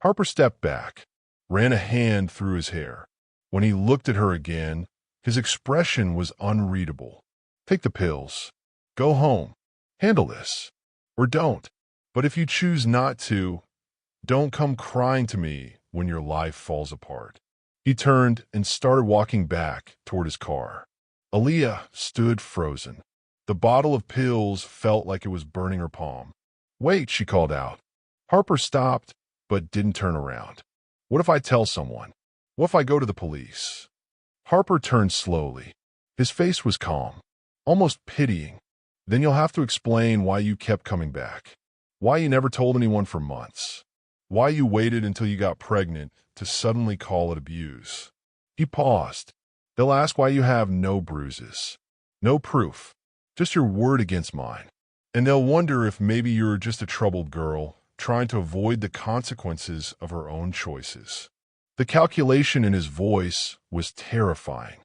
Harper stepped back, ran a hand through his hair. When he looked at her again, his expression was unreadable. Take the pills. Go home. Handle this. Or don't. But if you choose not to, don't come crying to me when your life falls apart. He turned and started walking back toward his car. Aaliyah stood frozen. The bottle of pills felt like it was burning her palm. Wait, she called out. Harper stopped, but didn't turn around. What if I tell someone? What if I go to the police? Harper turned slowly. His face was calm, almost pitying. Then you'll have to explain why you kept coming back. Why you never told anyone for months. Why you waited until you got pregnant to suddenly call it abuse. He paused. They'll ask why you have no bruises. No proof. Just your word against mine. And they'll wonder if maybe you're just a troubled girl trying to avoid the consequences of her own choices. The calculation in his voice was terrifying.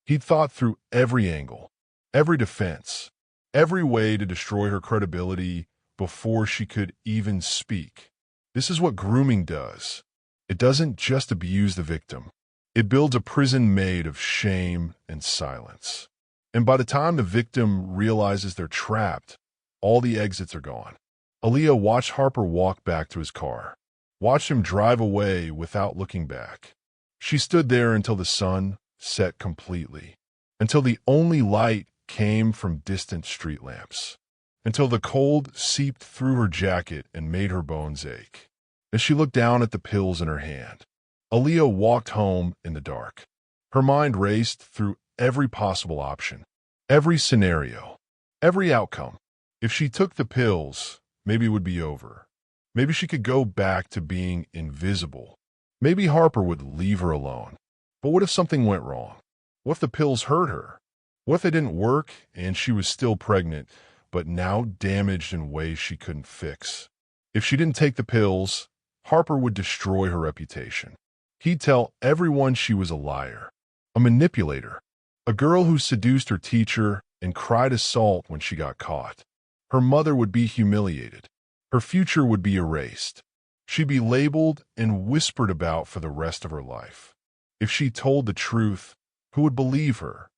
He'd thought through every angle, every defense, every way to destroy her credibility before she could even speak. This is what grooming does. It doesn't just abuse the victim. It builds a prison made of shame and silence. And by the time the victim realizes they're trapped, all the exits are gone. Aaliyah watched Harper walk back to his car, watched him drive away without looking back. She stood there until the sun set completely, until the only light came from distant street lamps, until the cold seeped through her jacket and made her bones ache. As she looked down at the pills in her hand, Aaliyah walked home in the dark. Her mind raced through every possible option, every scenario, every outcome. If she took the pills, maybe it would be over. Maybe she could go back to being invisible. Maybe Harper would leave her alone. But what if something went wrong? What if the pills hurt her? What if they didn't work and she was still pregnant, but now damaged in ways she couldn't fix? If she didn't take the pills, Harper would destroy her reputation. He'd tell everyone she was a liar, a manipulator, a girl who seduced her teacher and cried assault when she got caught. Her mother would be humiliated. Her future would be erased. She'd be labeled and whispered about for the rest of her life. If she told the truth, who would believe her?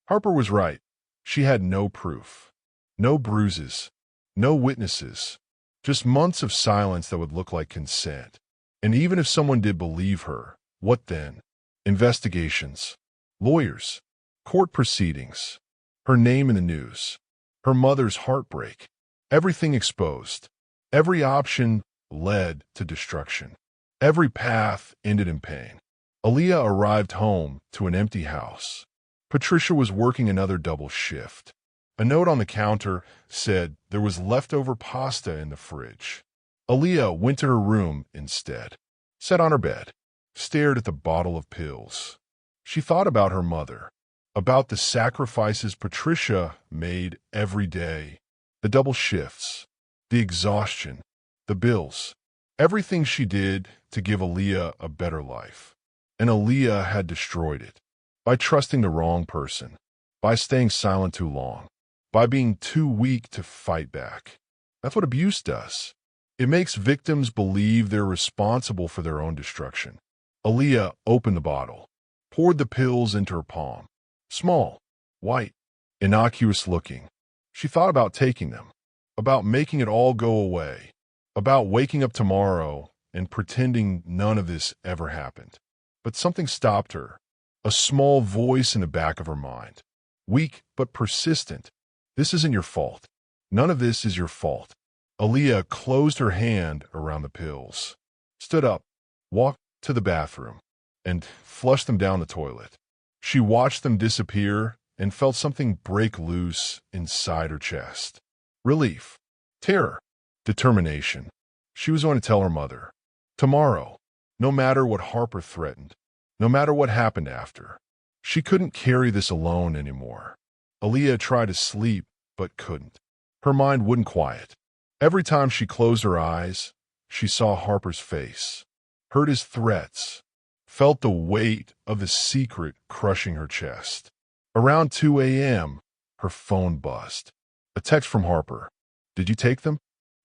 Harper was right. She had no proof, no bruises, no witnesses, just months of silence that would look like consent. And even if someone did believe her, what then? Investigations, lawyers, court proceedings, her name in the news, her mother's heartbreak, everything exposed. Every option led to destruction. Every path ended in pain. Aaliyah arrived home to an empty house. Patricia was working another double shift. A note on the counter said there was leftover pasta in the fridge. Aaliyah went to her room instead, sat on her bed, stared at the bottle of pills. She thought about her mother, about the sacrifices Patricia made every day, the double shifts, the exhaustion, the bills, everything she did to give Aaliyah a better life. And Aaliyah had destroyed it by trusting the wrong person, by staying silent too long, by being too weak to fight back. That's what abuse does. It makes victims believe they're responsible for their own destruction. Aaliyah opened the bottle, poured the pills into her palm. Small, white, innocuous looking. She thought about taking them, about making it all go away, about waking up tomorrow and pretending none of this ever happened. But something stopped her, a small voice in the back of her mind. Weak but persistent. This isn't your fault. None of this is your fault. Aaliyah closed her hand around the pills, stood up, walked to the bathroom, and flushed them down the toilet. She watched them disappear and felt something break loose inside her chest. Relief, terror, determination. She was going to tell her mother. Tomorrow, no matter what Harper threatened, no matter what happened after. She couldn't carry this alone anymore. Aaliyah tried to sleep, but couldn't. Her mind wouldn't quiet. Every time she closed her eyes, she saw Harper's face, heard his threats, felt the weight of the secret crushing her chest. Around 2 a.m., her phone buzzed. A text from Harper. Did you take them?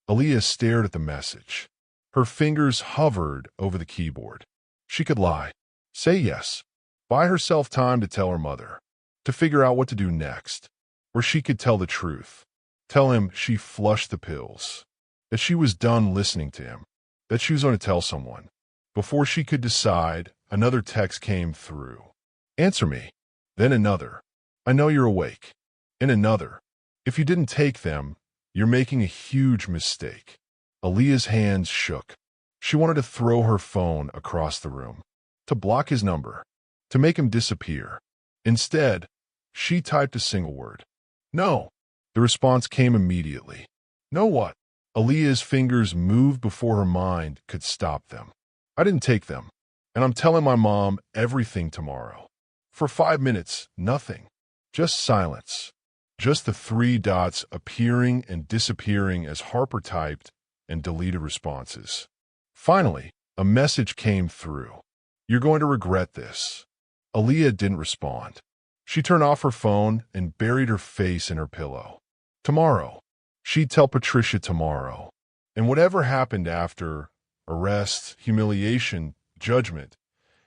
Aaliyah stared at the message. Her fingers hovered over the keyboard. She could lie, say yes, buy herself time to tell her mother, to figure out what to do next. Or she could tell the truth, tell him she flushed the pills, that she was done listening to him, that she was going to tell someone. Before she could decide, another text came through. Answer me. Then another. I know you're awake. And another. If you didn't take them, you're making a huge mistake. Aaliyah's hands shook. She wanted to throw her phone across the room, to block his number, to make him disappear. Instead, she typed a single word. No. The response came immediately. No what? Aaliyah's fingers moved before her mind could stop them. I didn't take them, and I'm telling my mom everything tomorrow. For 5 minutes, nothing. Just silence. Just the 3 dots appearing and disappearing as Harper typed and deleted responses. Finally, a message came through. You're going to regret this. Aaliyah didn't respond. She turned off her phone and buried her face in her pillow. Tomorrow. She'd tell Patricia tomorrow. And whatever happened after, arrest, humiliation, judgment,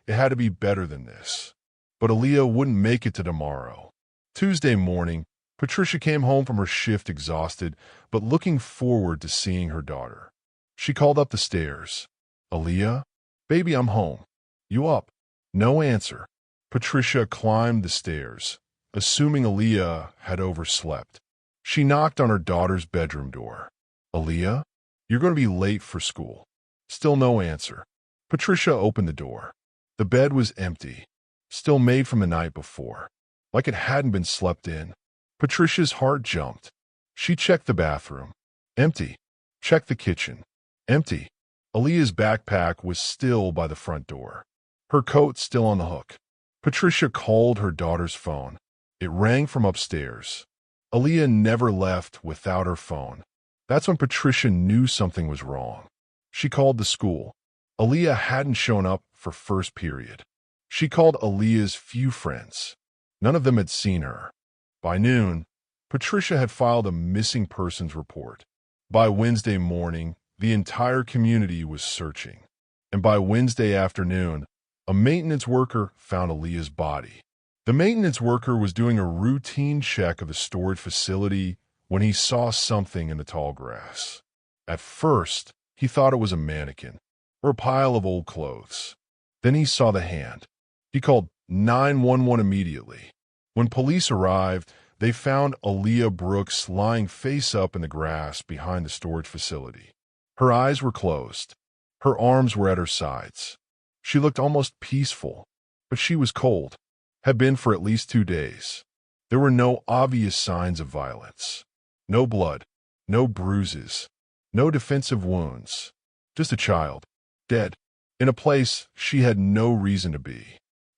it had to be better than this. But Aaliyah wouldn't make it to tomorrow. Tuesday morning, Patricia came home from her shift exhausted, but looking forward to seeing her daughter. She called up the stairs. Aaliyah? Baby, I'm home. You up? No answer. Patricia climbed the stairs, assuming Aaliyah had overslept. She knocked on her daughter's bedroom door. Aaliyah? You're going to be late for school. Still no answer. Patricia opened the door. The bed was empty, still made from the night before, like it hadn't been slept in. Patricia's heart jumped. She checked the bathroom. Empty. Checked the kitchen. Empty. Aaliyah's backpack was still by the front door. Her coat still on the hook. Patricia called her daughter's phone. It rang from upstairs. Aaliyah never left without her phone. That's when Patricia knew something was wrong. She called the school. Aaliyah hadn't shown up for first period. She called Aaliyah's few friends. None of them had seen her. By noon, Patricia had filed a missing persons report. By Wednesday morning, the entire community was searching. And by Wednesday afternoon, a maintenance worker found Aaliyah's body. The maintenance worker was doing a routine check of the storage facility when he saw something in the tall grass. At first, he thought it was a mannequin or a pile of old clothes. Then he saw the hand. He called 911 immediately. When police arrived, they found Aaliyah Brooks lying face up in the grass behind the storage facility. Her eyes were closed. Her arms were at her sides. She looked almost peaceful, but she was cold. Had been for at least 2 days. There were no obvious signs of violence. No blood, no bruises, no defensive wounds. Just a child, dead, in a place she had no reason to be.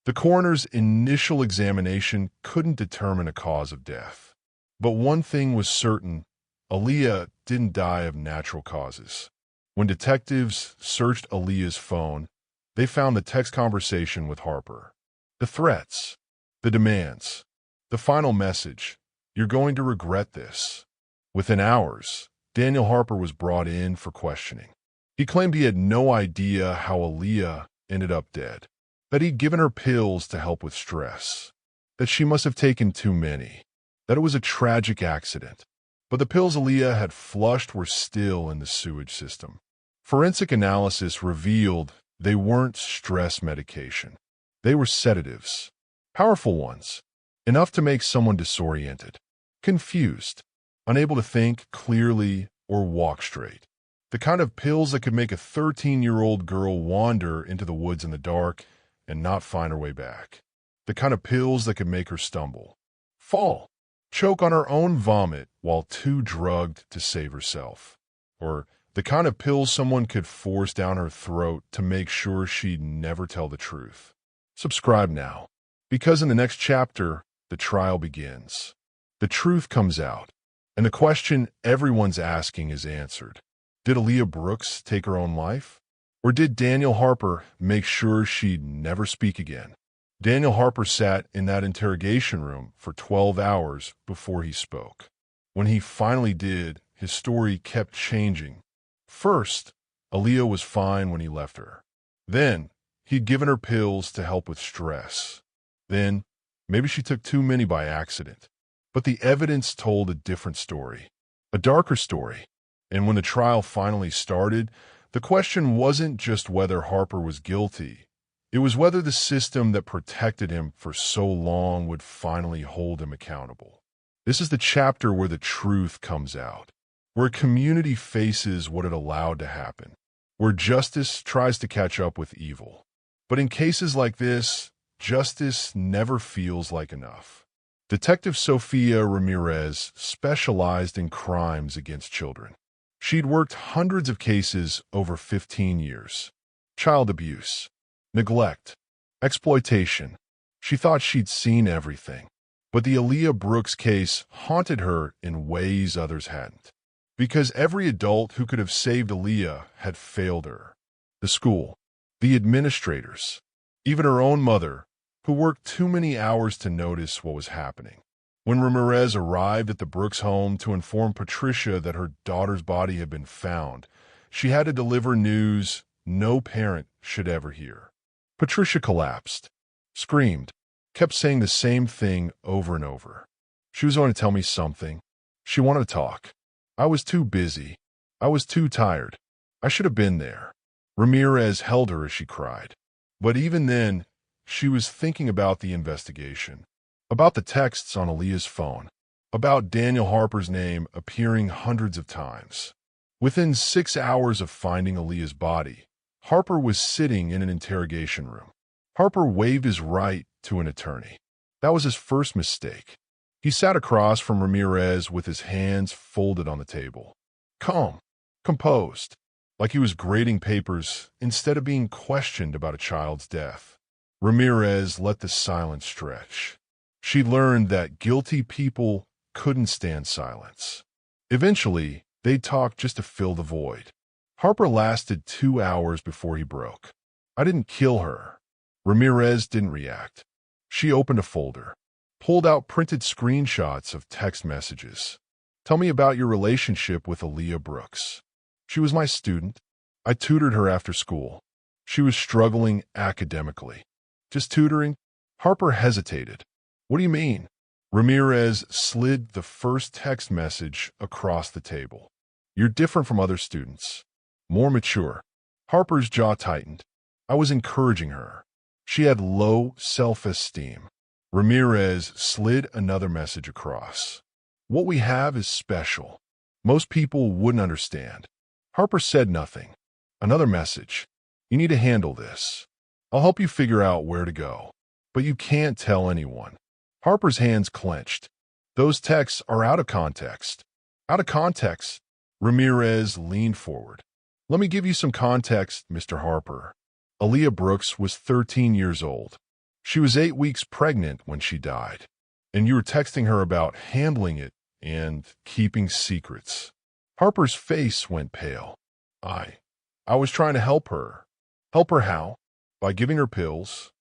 The coroner's initial examination couldn't determine a cause of death. But one thing was certain, Aaliyah didn't die of natural causes. When detectives searched Aaliyah's phone, they found the text conversation with Harper. The threats, the demands, the final message, you're going to regret this. Within hours, Daniel Harper was brought in for questioning. He claimed he had no idea how Aaliyah ended up dead, that he'd given her pills to help with stress, that she must have taken too many, that it was a tragic accident. But the pills Aaliyah had flushed were still in the sewage system. Forensic analysis revealed they weren't stress medication. They were sedatives, powerful ones, enough to make someone disoriented, confused, unable to think clearly or walk straight. The kind of pills that could make a 13-year-old girl wander into the woods in the dark and not find her way back. The kind of pills that could make her stumble, fall, choke on her own vomit while too drugged to save herself. Or the kind of pills someone could force down her throat to make sure she'd never tell the truth. Subscribe now, because in the next chapter, the trial begins. The truth comes out, and the question everyone's asking is answered. Did Aaliyah Brooks take her own life? Or did Daniel Harper make sure she'd never speak again? Daniel Harper sat in that interrogation room for 12 hours before he spoke. When he finally did, his story kept changing. First, Aaliyah was fine when he left her. Then, he'd given her pills to help with stress. Then, maybe she took too many by accident. But the evidence told a different story, a darker story. And when the trial finally started, the question wasn't just whether Harper was guilty. It was whether the system that protected him for so long would finally hold him accountable. This is the chapter where the truth comes out, where a community faces what it allowed to happen, where justice tries to catch up with evil. But in cases like this, justice never feels like enough. Detective Sofia Ramirez specialized in crimes against children. She'd worked hundreds of cases over 15 years. Child abuse, neglect, exploitation. She thought she'd seen everything. But the Aaliyah Brooks case haunted her in ways others hadn't. Because every adult who could have saved Aaliyah had failed her. The school, the administrators, even her own mother, who worked too many hours to notice what was happening. When Ramirez arrived at the Brooks home to inform Patricia that her daughter's body had been found, she had to deliver news no parent should ever hear. Patricia collapsed, screamed, kept saying the same thing over and over. She was going to tell me something. She wanted to talk. I was too busy. I was too tired. I should have been there. Ramirez held her as she cried. But even then, she was thinking about the investigation, about the texts on Aaliyah's phone, about Daniel Harper's name appearing hundreds of times. Within 6 hours of finding Aaliyah's body, Harper was sitting in an interrogation room. Harper waived his right to an attorney. That was his first mistake. He sat across from Ramirez with his hands folded on the table. Calm, composed, like he was grading papers instead of being questioned about a child's death. Ramirez let the silence stretch. She learned that guilty people couldn't stand silence. Eventually, they talked just to fill the void. Harper lasted 2 hours before he broke. I didn't kill her. Ramirez didn't react. She opened a folder, pulled out printed screenshots of text messages. Tell me about your relationship with Aaliyah Brooks. She was my student. I tutored her after school. She was struggling academically. Just tutoring? Harper hesitated. What do you mean? Ramirez slid the first text message across the table. You're different from other students. More mature. Harper's jaw tightened. I was encouraging her. She had low self-esteem. Ramirez slid another message across. What we have is special. Most people wouldn't understand. Harper said nothing. Another message. You need to handle this. I'll help you figure out where to go. But you can't tell anyone. Harper's hands clenched. Those texts are out of context. Out of context. Ramirez leaned forward. Let me give you some context, Mr. Harper. Aaliyah Brooks was 13 years old. She was 8 weeks pregnant when she died. And you were texting her about handling it and keeping secrets. Harper's face went pale. I was trying to help her. Help her how? By giving her pills.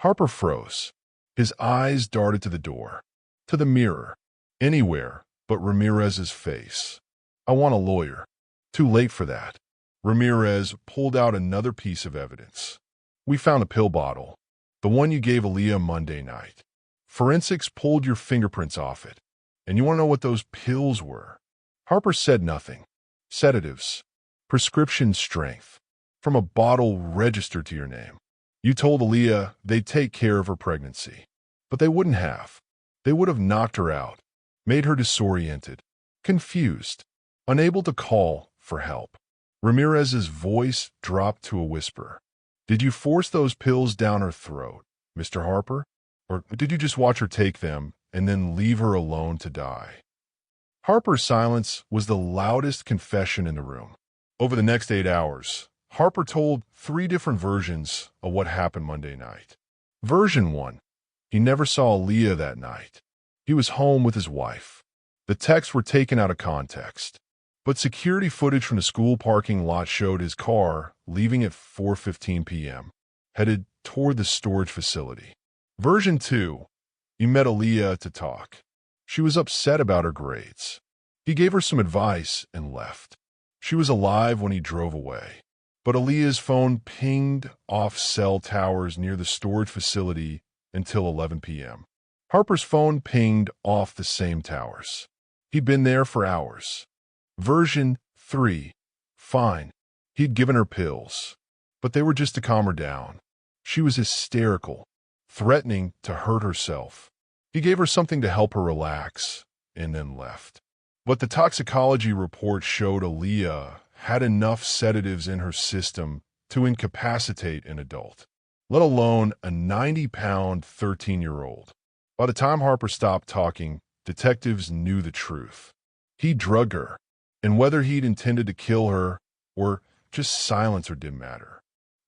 Harper froze. His eyes darted to the door, to the mirror, anywhere but Ramirez's face. I want a lawyer. Too late for that. Ramirez pulled out another piece of evidence. We found a pill bottle, the one you gave Aaliyah Monday night. Forensics pulled your fingerprints off it. And you want to know what those pills were? Harper said nothing. Sedatives. Prescription strength. From a bottle registered to your name. You told Aaliyah they'd take care of her pregnancy. But they wouldn't have. They would have knocked her out, made her disoriented, confused, unable to call for help. Ramirez's voice dropped to a whisper. Did you force those pills down her throat, Mr. Harper? Or did you just watch her take them and then leave her alone to die? Harper's silence was the loudest confession in the room. Over the next 8 hours, Harper told 3 different versions of what happened Monday night. Version 1. He never saw Aaliyah that night. He was home with his wife. The texts were taken out of context. But security footage from the school parking lot showed his car leaving at 4:15 p.m., headed toward the storage facility. Version 2. He met Aaliyah to talk. She was upset about her grades. He gave her some advice and left. She was alive when he drove away. But Aaliyah's phone pinged off cell towers near the storage facility until 11 p.m. Harper's phone pinged off the same towers. He'd been there for hours. Version 3. Fine. He'd given her pills, but they were just to calm her down. She was hysterical, threatening to hurt herself. He gave her something to help her relax, and then left. But the toxicology report showed Aaliyah had enough sedatives in her system to incapacitate an adult, let alone a 90-pound 13-year-old. By the time Harper stopped talking, detectives knew the truth. He drugged her, And whether he'd intended to kill her or just silence her didn't matter.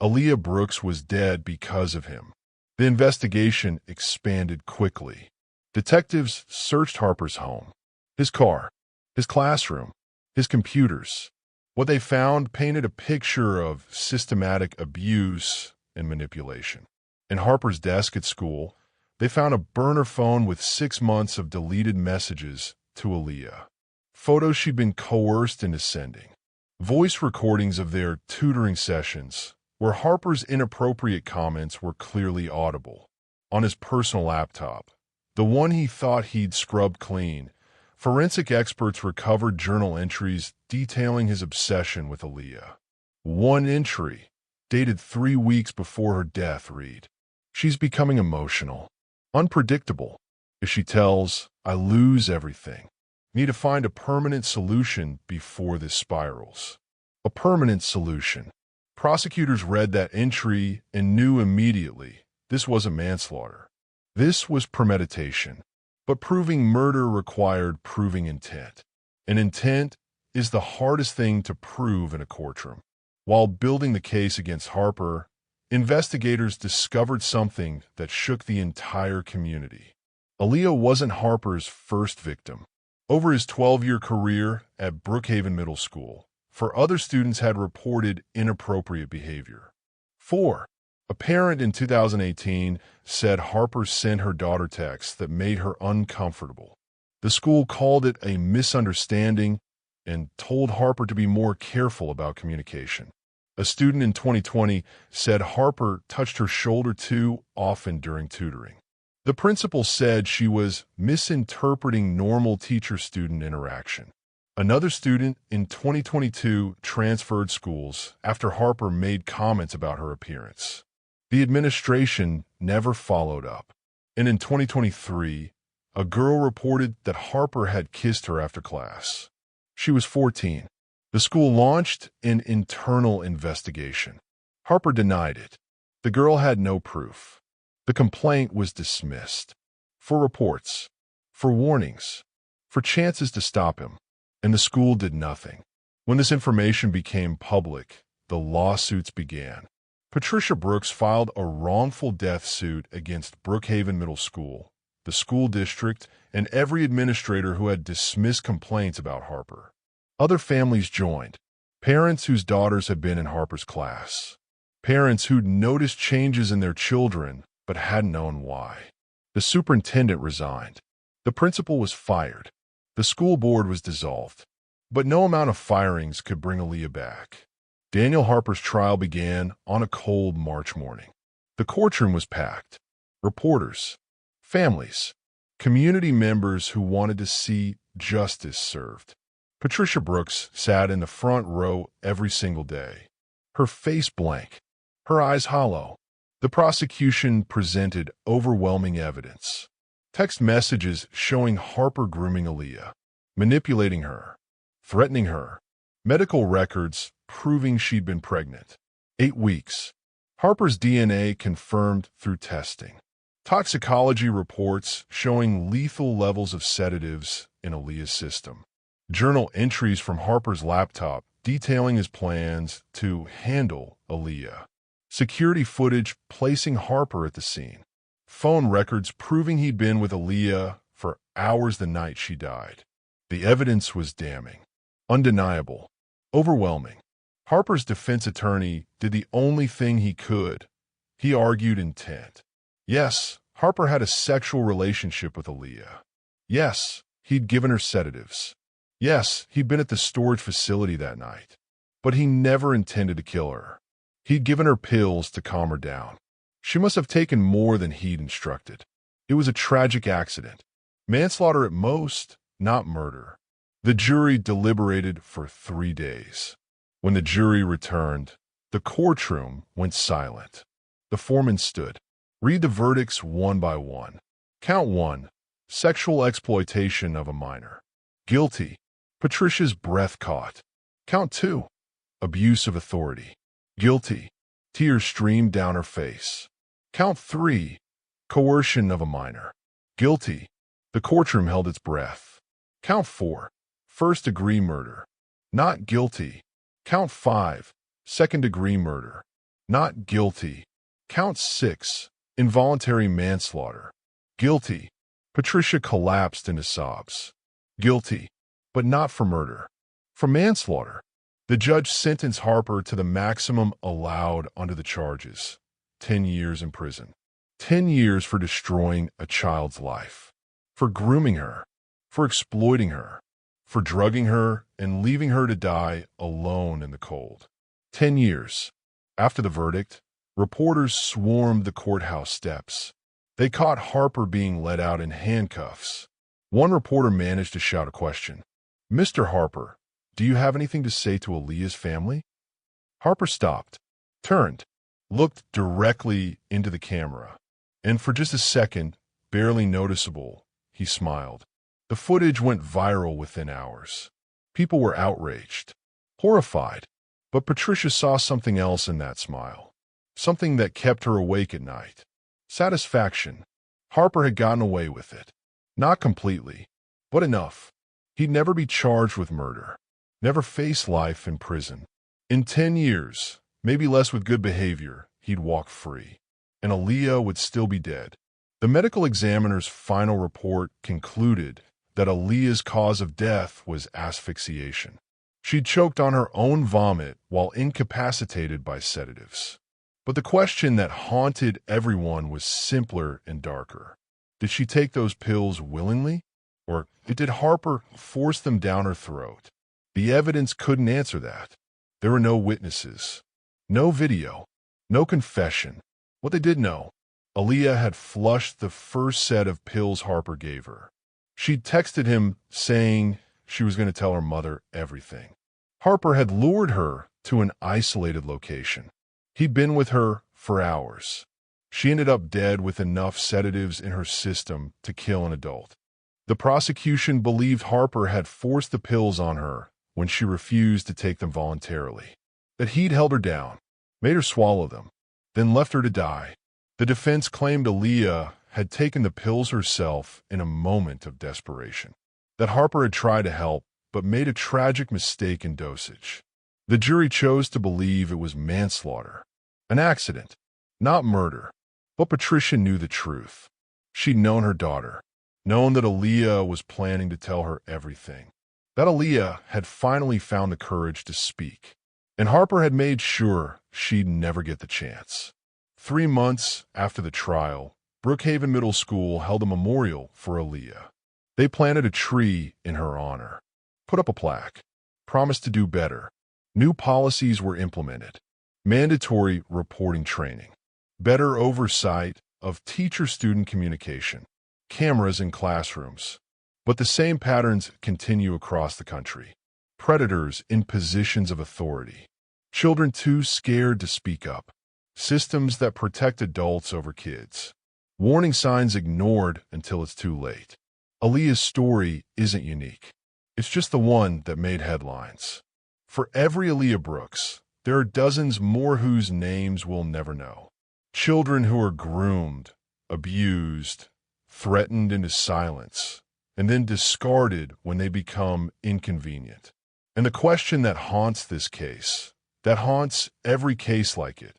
Aaliyah Brooks was dead because of him. The investigation expanded quickly. Detectives searched Harper's home, his car, his classroom, his computers. What they found painted a picture of systematic abuse and manipulation. In Harper's desk at school, they found a burner phone with 6 months of deleted messages to Aaliyah. Photos she'd been coerced into sending. Voice recordings of their tutoring sessions, where Harper's inappropriate comments were clearly audible. On his personal laptop, the one he thought he'd scrubbed clean, forensic experts recovered journal entries detailing his obsession with Aaliyah. One entry, dated 3 weeks before her death, read, "She's becoming emotional, unpredictable. If she tells, I lose everything. Need to find a permanent solution before this spirals." A permanent solution. Prosecutors read that entry and knew immediately this wasn't manslaughter. This was premeditation. But proving murder required proving intent. And intent is the hardest thing to prove in a courtroom. While building the case against Harper, investigators discovered something that shook the entire community. Aaliyah wasn't Harper's first victim. Over his 12-year career at Brookhaven Middle School, other students had reported inappropriate behavior. 4. A parent in 2018 said Harper sent her daughter texts that made her uncomfortable. The school called it a misunderstanding and told Harper to be more careful about communication. A student in 2020 said Harper touched her shoulder too often during tutoring. The principal said she was misinterpreting normal teacher-student interaction. Another student in 2022 transferred schools after Harper made comments about her appearance. The administration never followed up. And in 2023, a girl reported that Harper had kissed her after class. She was 14. The school launched an internal investigation. Harper denied it. The girl had no proof. The complaint was dismissed. For reports, for warnings, for chances to stop him. And the school did nothing. When this information became public, the lawsuits began. Patricia Brooks filed a wrongful death suit against Brookhaven Middle School, the school district, and every administrator who had dismissed complaints about Harper. Other families joined. Parents whose daughters had been in Harper's class. Parents who'd noticed changes in their children but hadn't known why. The superintendent resigned. The principal was fired. The school board was dissolved. But no amount of firings could bring Aaliyah back. Daniel Harper's trial began on a cold March morning. The courtroom was packed. Reporters, families, community members who wanted to see justice served. Patricia Brooks sat in the front row every single day, her face blank, her eyes hollow. The prosecution presented overwhelming evidence. Text messages showing Harper grooming Aaliyah, manipulating her, threatening her. Medical records proving she'd been pregnant. 8 weeks. Harper's DNA confirmed through testing. Toxicology reports showing lethal levels of sedatives in Aaliyah's system. Journal entries from Harper's laptop detailing his plans to handle Aaliyah. Security footage placing Harper at the scene. Phone records proving he'd been with Aaliyah for hours the night she died. The evidence was damning, undeniable, overwhelming. Harper's defense attorney did the only thing he could. He argued intent. Yes, Harper had a sexual relationship with Aaliyah. Yes, he'd given her sedatives. Yes, he'd been at the storage facility that night. But he never intended to kill her. He'd given her pills to calm her down. She must have taken more than he'd instructed. It was a tragic accident. Manslaughter at most, not murder. The jury deliberated for 3 days. When the jury returned, the courtroom went silent. The foreman stood. Read the verdicts one by one. Count 1, sexual exploitation of a minor. Guilty. Patricia's breath caught. Count 2, abuse of authority. Guilty. Tears streamed down her face. Count 3, coercion of a minor. Guilty. The courtroom held its breath. Count 4, first-degree murder. Not guilty. Count 5, second-degree murder. Not guilty. Count 6, involuntary manslaughter. Guilty. Patricia collapsed into sobs. Guilty, but not for murder. For manslaughter. The judge sentenced Harper to the maximum allowed under the charges, 10 years in prison. 10 years for destroying a child's life, for grooming her, for exploiting her, for drugging her and leaving her to die alone in the cold. 10 years. After the verdict, reporters swarmed the courthouse steps. They caught Harper being led out in handcuffs. One reporter managed to shout a question. "Mr. Harper, do you have anything to say to Aaliyah's family?" Harper stopped, turned, looked directly into the camera, and for just a second, barely noticeable, he smiled. The footage went viral within hours. People were outraged, horrified, but Patricia saw something else in that smile, something that kept her awake at night. Satisfaction. Harper had gotten away with it. Not completely, but enough. He'd never be charged with murder, never face life in prison. In 10 years, maybe less with good behavior, he'd walk free, and Aaliyah would still be dead. The medical examiner's final report concluded that Aaliyah's cause of death was asphyxiation. She'd choked on her own vomit while incapacitated by sedatives. But the question that haunted everyone was simpler and darker. Did she take those pills willingly? Or did Harper force them down her throat? The evidence couldn't answer that. There were no witnesses, no video, no confession. What they did know, Aaliyah had flushed the first set of pills Harper gave her. She'd texted him saying she was going to tell her mother everything. Harper had lured her to an isolated location. He'd been with her for hours. She ended up dead with enough sedatives in her system to kill an adult. The prosecution believed Harper had forced the pills on her when she refused to take them voluntarily, that he'd held her down, made her swallow them, then left her to die. The defense claimed Aaliyah had taken the pills herself in a moment of desperation, that Harper had tried to help but made a tragic mistake in dosage. The jury chose to believe it was manslaughter, an accident, not murder. But Patricia knew the truth. She'd known her daughter, known that Aaliyah was planning to tell her everything, that Aaliyah had finally found the courage to speak, and Harper had made sure she'd never get the chance. 3 months after the trial, Brookhaven Middle School held a memorial for Aaliyah. They planted a tree in her honor, put up a plaque, promised to do better. New policies were implemented, mandatory reporting training, better oversight of teacher-student communication, cameras in classrooms. But the same patterns continue across the country. Predators in positions of authority, children too scared to speak up, systems that protect adults over kids, warning signs ignored until it's too late. Aaliyah's story isn't unique. It's just the one that made headlines. For every Aaliyah Brooks, there are dozens more whose names we'll never know. Children who are groomed, abused, threatened into silence, and then discarded when they become inconvenient. And the question that haunts this case, that haunts every case like it,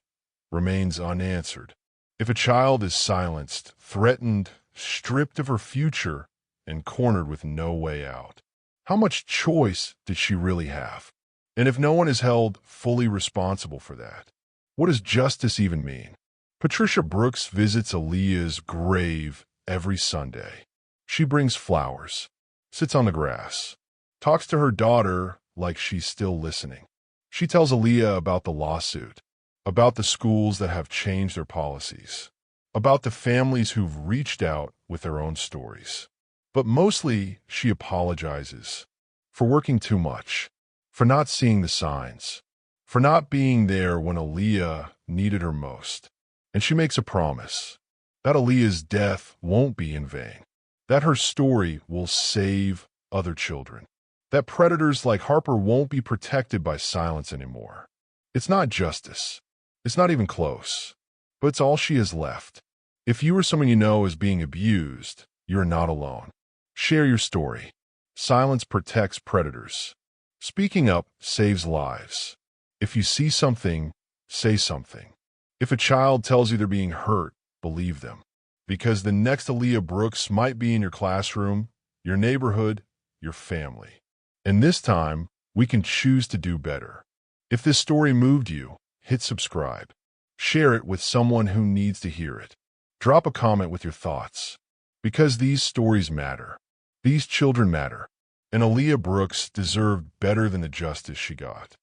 remains unanswered. If a child is silenced, threatened, stripped of her future, and cornered with no way out, how much choice did she really have? And if no one is held fully responsible for that, what does justice even mean? Patricia Brooks visits Aaliyah's grave every Sunday. She brings flowers, sits on the grass, talks to her daughter like she's still listening. She tells Aaliyah about the lawsuit, about the schools that have changed their policies, about the families who've reached out with their own stories. But mostly, she apologizes for working too much, for not seeing the signs, for not being there when Aaliyah needed her most. And she makes a promise that Aaliyah's death won't be in vain, that her story will save other children, that predators like Harper won't be protected by silence anymore. It's not justice. It's not even close. But it's all she has left. If you or someone you know is being abused, you're not alone. Share your story. Silence protects predators. Speaking up saves lives. If you see something, say something. If a child tells you they're being hurt, believe them. Because the next Aaliyah Brooks might be in your classroom, your neighborhood, your family. And this time, we can choose to do better. If this story moved you, hit subscribe. Share it with someone who needs to hear it. Drop a comment with your thoughts. Because these stories matter. These children matter. And Aaliyah Brooks deserved better than the justice she got.